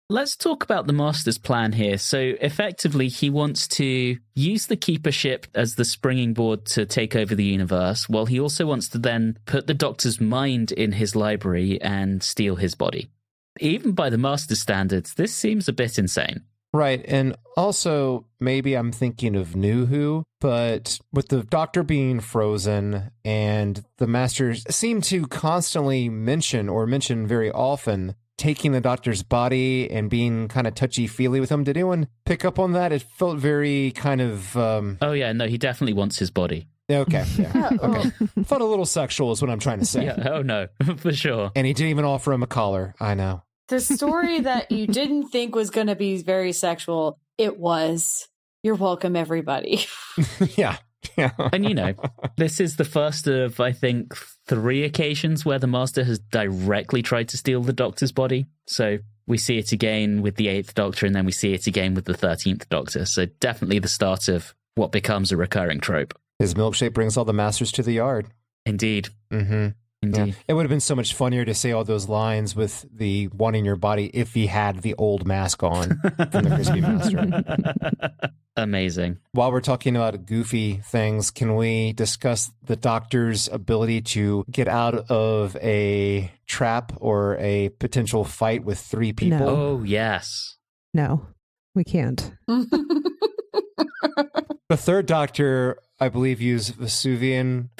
Let's talk about the Master's plan here. So effectively, he wants to use the Keeper ship as the springing board to take over the universe, while he also wants to then put the Doctor's mind in his library and steal his body. Even by the Master's standards, this seems a bit insane. Right, and also, maybe I'm thinking of New Who, but with the Doctor being frozen and the Masters seem to constantly mention very often taking the Doctor's body and being kind of touchy-feely with him. Did anyone pick up on that? It felt very kind of... Oh yeah, no, he definitely wants his body. Okay, yeah, okay. Felt a little sexual is what I'm trying to say. Yeah, oh no, for sure. And he didn't even offer him a collar. I know. The story that you didn't think was going to be very sexual, it was. You're welcome, everybody. Yeah. And you know, this is the first of, I think, 3 occasions where the Master has directly tried to steal the Doctor's body. So we see it again with the 8th Doctor, and then we see it again with the 13th Doctor. So definitely the start of what becomes a recurring trope. His milkshake brings all the Masters to the yard. Indeed. Mm-hmm. Indeed. Yeah. It would have been so much funnier to say all those lines with the wanting your body if he had the old mask on from the Crispy Master. Amazing. While we're talking about goofy things, can we discuss the Doctor's ability to get out of a trap or a potential fight with 3 people? No. Oh, yes. No, we can't. The 3rd Doctor, I believe, used Venusian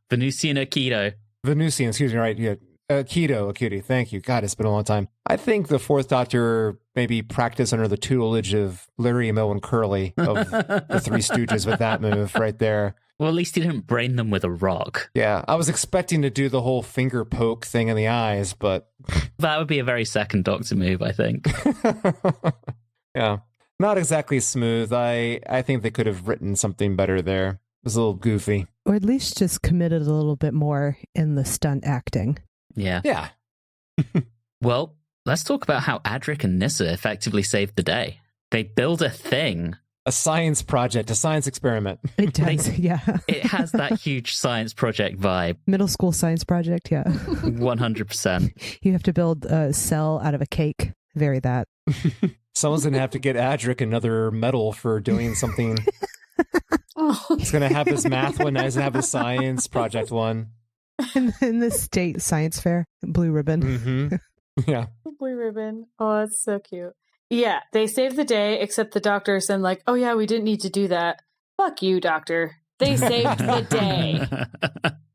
Aikido. Venusian, excuse me, right? Yeah. Aikido, thank you. God, it's been a long time. I think the 4th Doctor maybe practiced under the tutelage of Larry, Moe, and Curly of the 3 Stooges with that move right there. Well, at least he didn't brain them with a rock. Yeah, I was expecting to do the whole finger poke thing in the eyes, but... That would be a very 2nd Doctor move, I think. Yeah. Not exactly smooth. I think they could have written something better there. It was a little goofy. Or at least just committed a little bit more in the stunt acting. Yeah. Yeah. Well, let's talk about how Adric and Nyssa effectively saved the day. They build a thing. A science project, a science experiment. It does, yeah. It has that huge science project vibe. Middle school science project, yeah. 100%. You have to build a cell out of a cake. Very that. Someone's going to have to get Adric another medal for doing something. He's going to have his math one. Now he's going to have his science project one. In the state science fair, blue ribbon. Mm-hmm. Yeah. Blue ribbon. Oh, it's so cute. Yeah, they saved the day, except the Doctor said, like, oh yeah, we didn't need to do that. Fuck you, Doctor. They saved the day.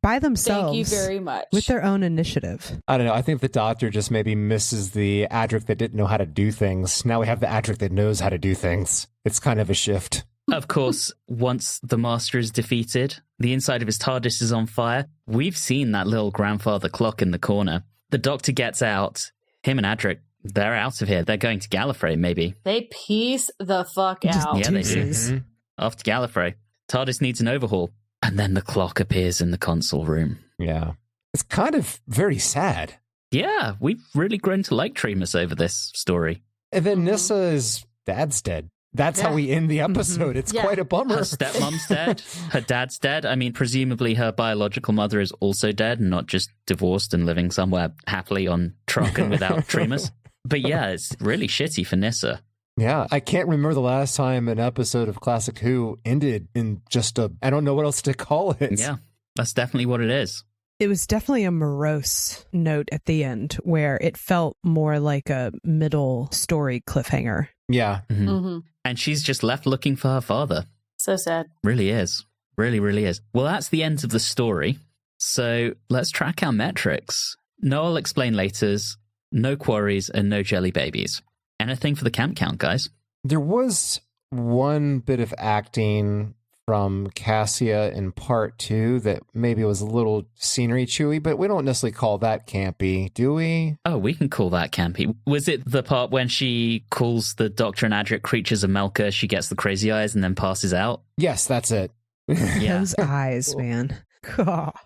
By themselves. Thank you very much. With their own initiative. I don't know. I think the Doctor just maybe misses the Adric that didn't know how to do things. Now we have the Adric that knows how to do things. It's kind of a shift. Of course, once the Master is defeated, the inside of his TARDIS is on fire. We've seen that little grandfather clock in the corner. The Doctor gets out. Him and Adric, they're out of here. They're going to Gallifrey, maybe. They piece the fuck out. Yeah, they do. Mm-hmm. Off to Gallifrey. TARDIS needs an overhaul. And then the clock appears in the console room. Yeah. It's kind of very sad. Yeah, we've really grown to like Tremus over this story. And then Nyssa's dad's dead. That's how we end the episode. It's quite a bummer. Her stepmom's dead. Her dad's dead. I mean, presumably her biological mother is also dead and not just divorced and living somewhere happily on Traken without Tremus. But yeah, it's really shitty for Nyssa. Yeah, I can't remember the last time an episode of Classic Who ended in just I don't know what else to call it. Yeah, that's definitely what it is. It was definitely a morose note at the end where it felt more like a middle story cliffhanger. Yeah. Mm-hmm. Mm-hmm. And she's just left looking for her father. So sad. Really is. Really, really is. Well, that's the end of the story. So let's track our metrics. No, I'll explain laters, no quarries, and no jelly babies. Anything for the camp count, guys? There was one bit of acting from Cassia in part 2 that maybe was a little scenery chewy, but we don't necessarily call that campy, do we? Oh, we can call that campy. Was it the part when she calls the Doctor and Adric creatures a Melka, she gets the crazy eyes and then passes out? Yes, that's it. Yeah. Those eyes, man.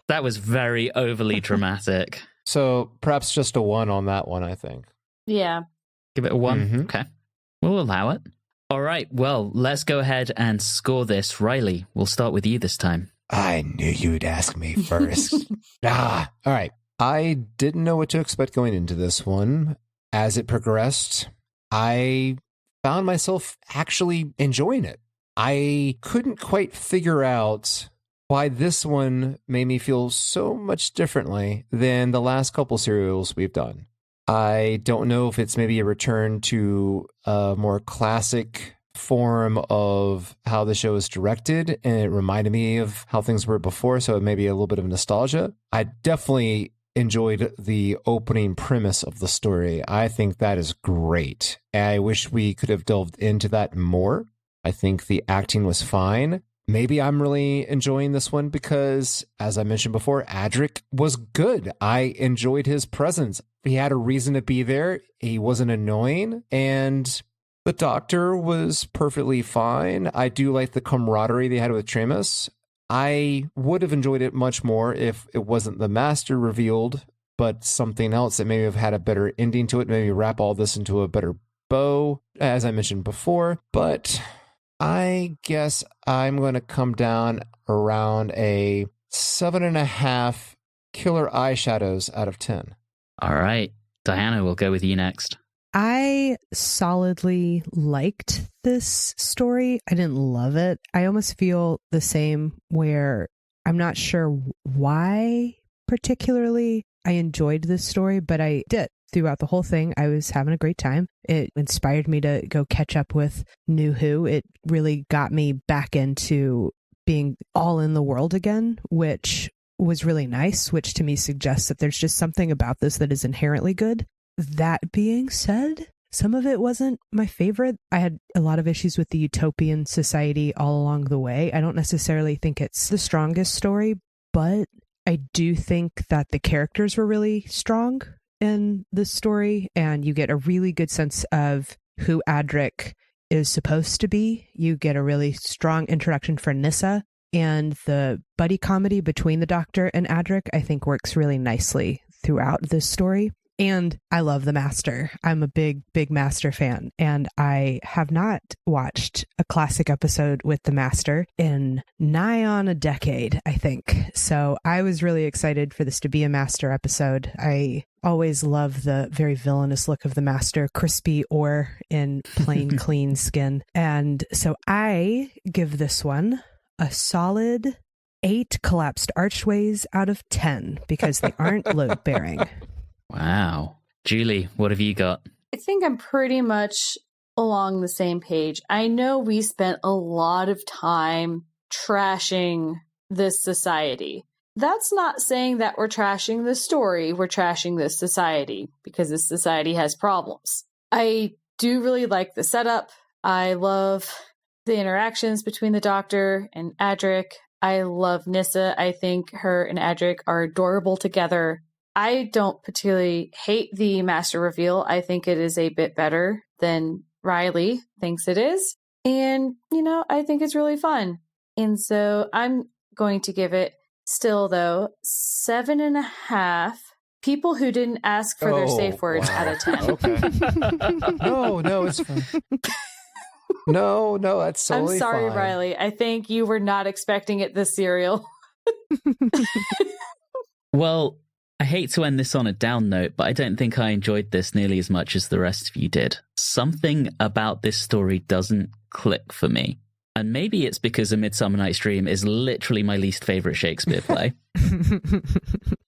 That was very overly dramatic. So perhaps just a 1 on that one, I think. Yeah. Give it a 1? Mhm. Okay. We'll allow it. All right, well, let's go ahead and score this. Riley, we'll start with you this time. I knew you'd ask me first. All right. I didn't know what to expect going into this one. As it progressed, I found myself actually enjoying it. I couldn't quite figure out why this one made me feel so much differently than the last couple serials we've done. I don't know if it's maybe a return to a more classic form of how the show is directed, and it reminded me of how things were before, so it may be a little bit of nostalgia. I definitely enjoyed the opening premise of the story. I think that is great. I wish we could have delved into that more. I think the acting was fine. Maybe I'm really enjoying this one because, as I mentioned before, Adric was good. I enjoyed his presence. He had a reason to be there. He wasn't annoying. And the Doctor was perfectly fine. I do like the camaraderie they had with Tremas. I would have enjoyed it much more if it wasn't the Master revealed, but something else that maybe have had a better ending to it, maybe wrap all this into a better bow, as I mentioned before. But I guess I'm going to come down around a 7.5 killer eyeshadows out of 10. All right. Diana, we'll go with you next. I solidly liked this story. I didn't love it. I almost feel the same where I'm not sure why particularly I enjoyed this story, but I did. Throughout the whole thing, I was having a great time. It inspired me to go catch up with New Who. It really got me back into being all in the world again, which was really nice, which to me suggests that there's just something about this that is inherently good. That being said, some of it wasn't my favorite. I had a lot of issues with the utopian society all along the way. I don't necessarily think it's the strongest story, but I do think that the characters were really strong in this story, and you get a really good sense of who Adric is supposed to be. You get a really strong introduction for Nyssa, and the buddy comedy between the Doctor and Adric, I think, works really nicely throughout this story. And I love the Master. I'm a big Master fan, and I have not watched a classic episode with the Master in nigh on a decade, I think. So I was really excited for this to be a Master episode. I always love the very villainous look of the Master, crispy ore in plain, clean skin. And so I give this one a solid 8 collapsed archways out of 10 because they aren't load bearing. Wow. Julie, what have you got? I think I'm pretty much along the same page. I know we spent a lot of time trashing this society. That's not saying that we're trashing the story. We're trashing this society because this society has problems. I do really like the setup. I love the interactions between the Doctor and Adric. I love Nyssa. I think her and Adric are adorable together. I don't particularly hate the Master reveal. I think it is a bit better than Riley thinks it is. And, I think it's really fun. And so I'm going to give it still, though, 7.5 people who didn't ask for their safe words out of 10. Okay. No, it's fine. No, that's totally I'm sorry, fine. Riley. I think you were not expecting it this serial. Well, I hate to end this on a down note, but I don't think I enjoyed this nearly as much as the rest of you did. Something about this story doesn't click for me. And maybe it's because A Midsummer Night's Dream is literally my least favorite Shakespeare play.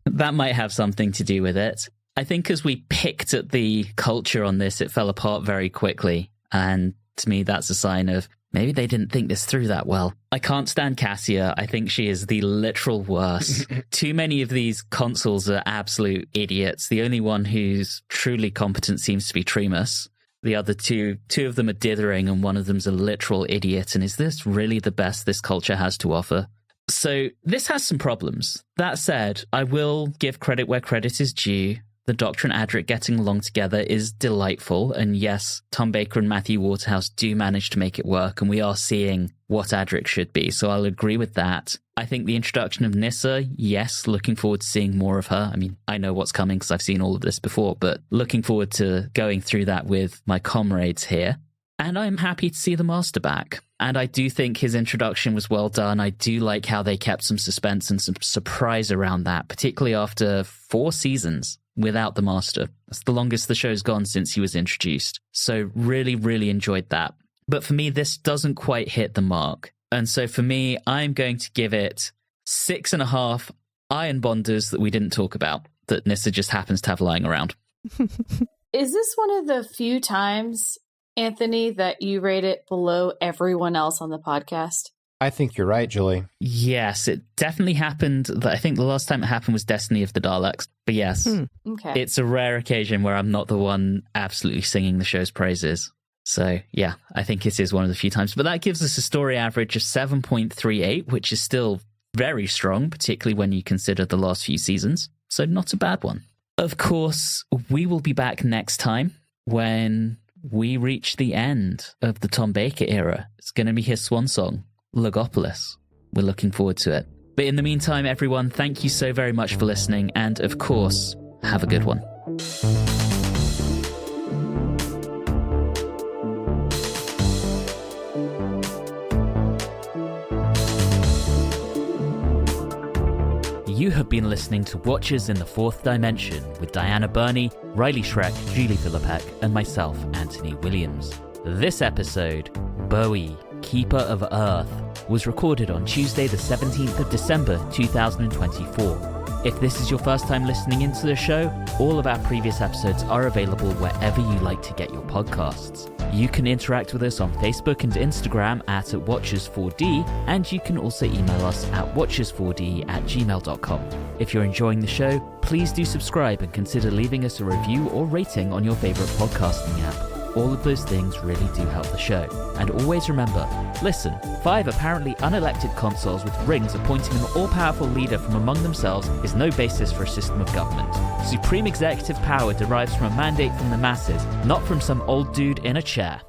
That might have something to do with it. I think as we picked at the culture on this, it fell apart very quickly. And to me, that's a sign of maybe they didn't think this through that well. I can't stand Cassia. I think she is the literal worst. Too many of these consuls are absolute idiots. The only one who's truly competent seems to be Tremas. The other two of them are dithering and one of them's a literal idiot. And is this really the best this culture has to offer? So this has some problems. That said, I will give credit where credit is due. The Doctor and Adric getting along together is delightful. And yes, Tom Baker and Matthew Waterhouse do manage to make it work. And we are seeing what Adric should be. So I'll agree with that. I think the introduction of Nyssa, yes, looking forward to seeing more of her. I mean, I know what's coming because I've seen all of this before, but looking forward to going through that with my comrades here. And I'm happy to see the Master back. And I do think his introduction was well done. I do like how they kept some suspense and some surprise around that, particularly after 4 seasons without the Master. That's the longest the show's gone since he was introduced. So really, really enjoyed that. But for me, this doesn't quite hit the mark. And so for me, I'm going to give it 6.5 iron bonders that we didn't talk about, that Nyssa just happens to have lying around. Is this one of the few times, Anthony, that you rate it below everyone else on the podcast? I think you're right, Julie. Yes, it definitely happened. I think the last time it happened was Destiny of the Daleks. But yes, Okay. It's a rare occasion where I'm not the one absolutely singing the show's praises. So yeah, I think it is one of the few times. But that gives us a story average of 7.38, which is still very strong, particularly when you consider the last few seasons. So not a bad one. Of course, we will be back next time when we reach the end of the Tom Baker era. It's going to be his swan song, Logopolis. We're looking forward to it. But in the meantime, everyone, thank you so very much for listening. And of course, have a good one. You have been listening to Watchers in the Fourth Dimension with Diana Burney, Riley Schreck, Julie Philippek, and myself, Anthony Williams. This episode, Bowie, Keeper of Earth, was recorded on Tuesday the 17th of December 2024. If this is your first time listening into the show, all of our previous episodes are available wherever you like to get your podcasts. You can interact with us on Facebook and Instagram at Watchers4D, and you can also email us at watchers4d@gmail.com. If you're enjoying the show, please do subscribe and consider leaving us a review or rating on your favorite podcasting app. All of those things really do help the show. And always remember, listen, 5 apparently unelected consuls with rings appointing an all-powerful leader from among themselves is no basis for a system of government. Supreme executive power derives from a mandate from the masses, not from some old dude in a chair.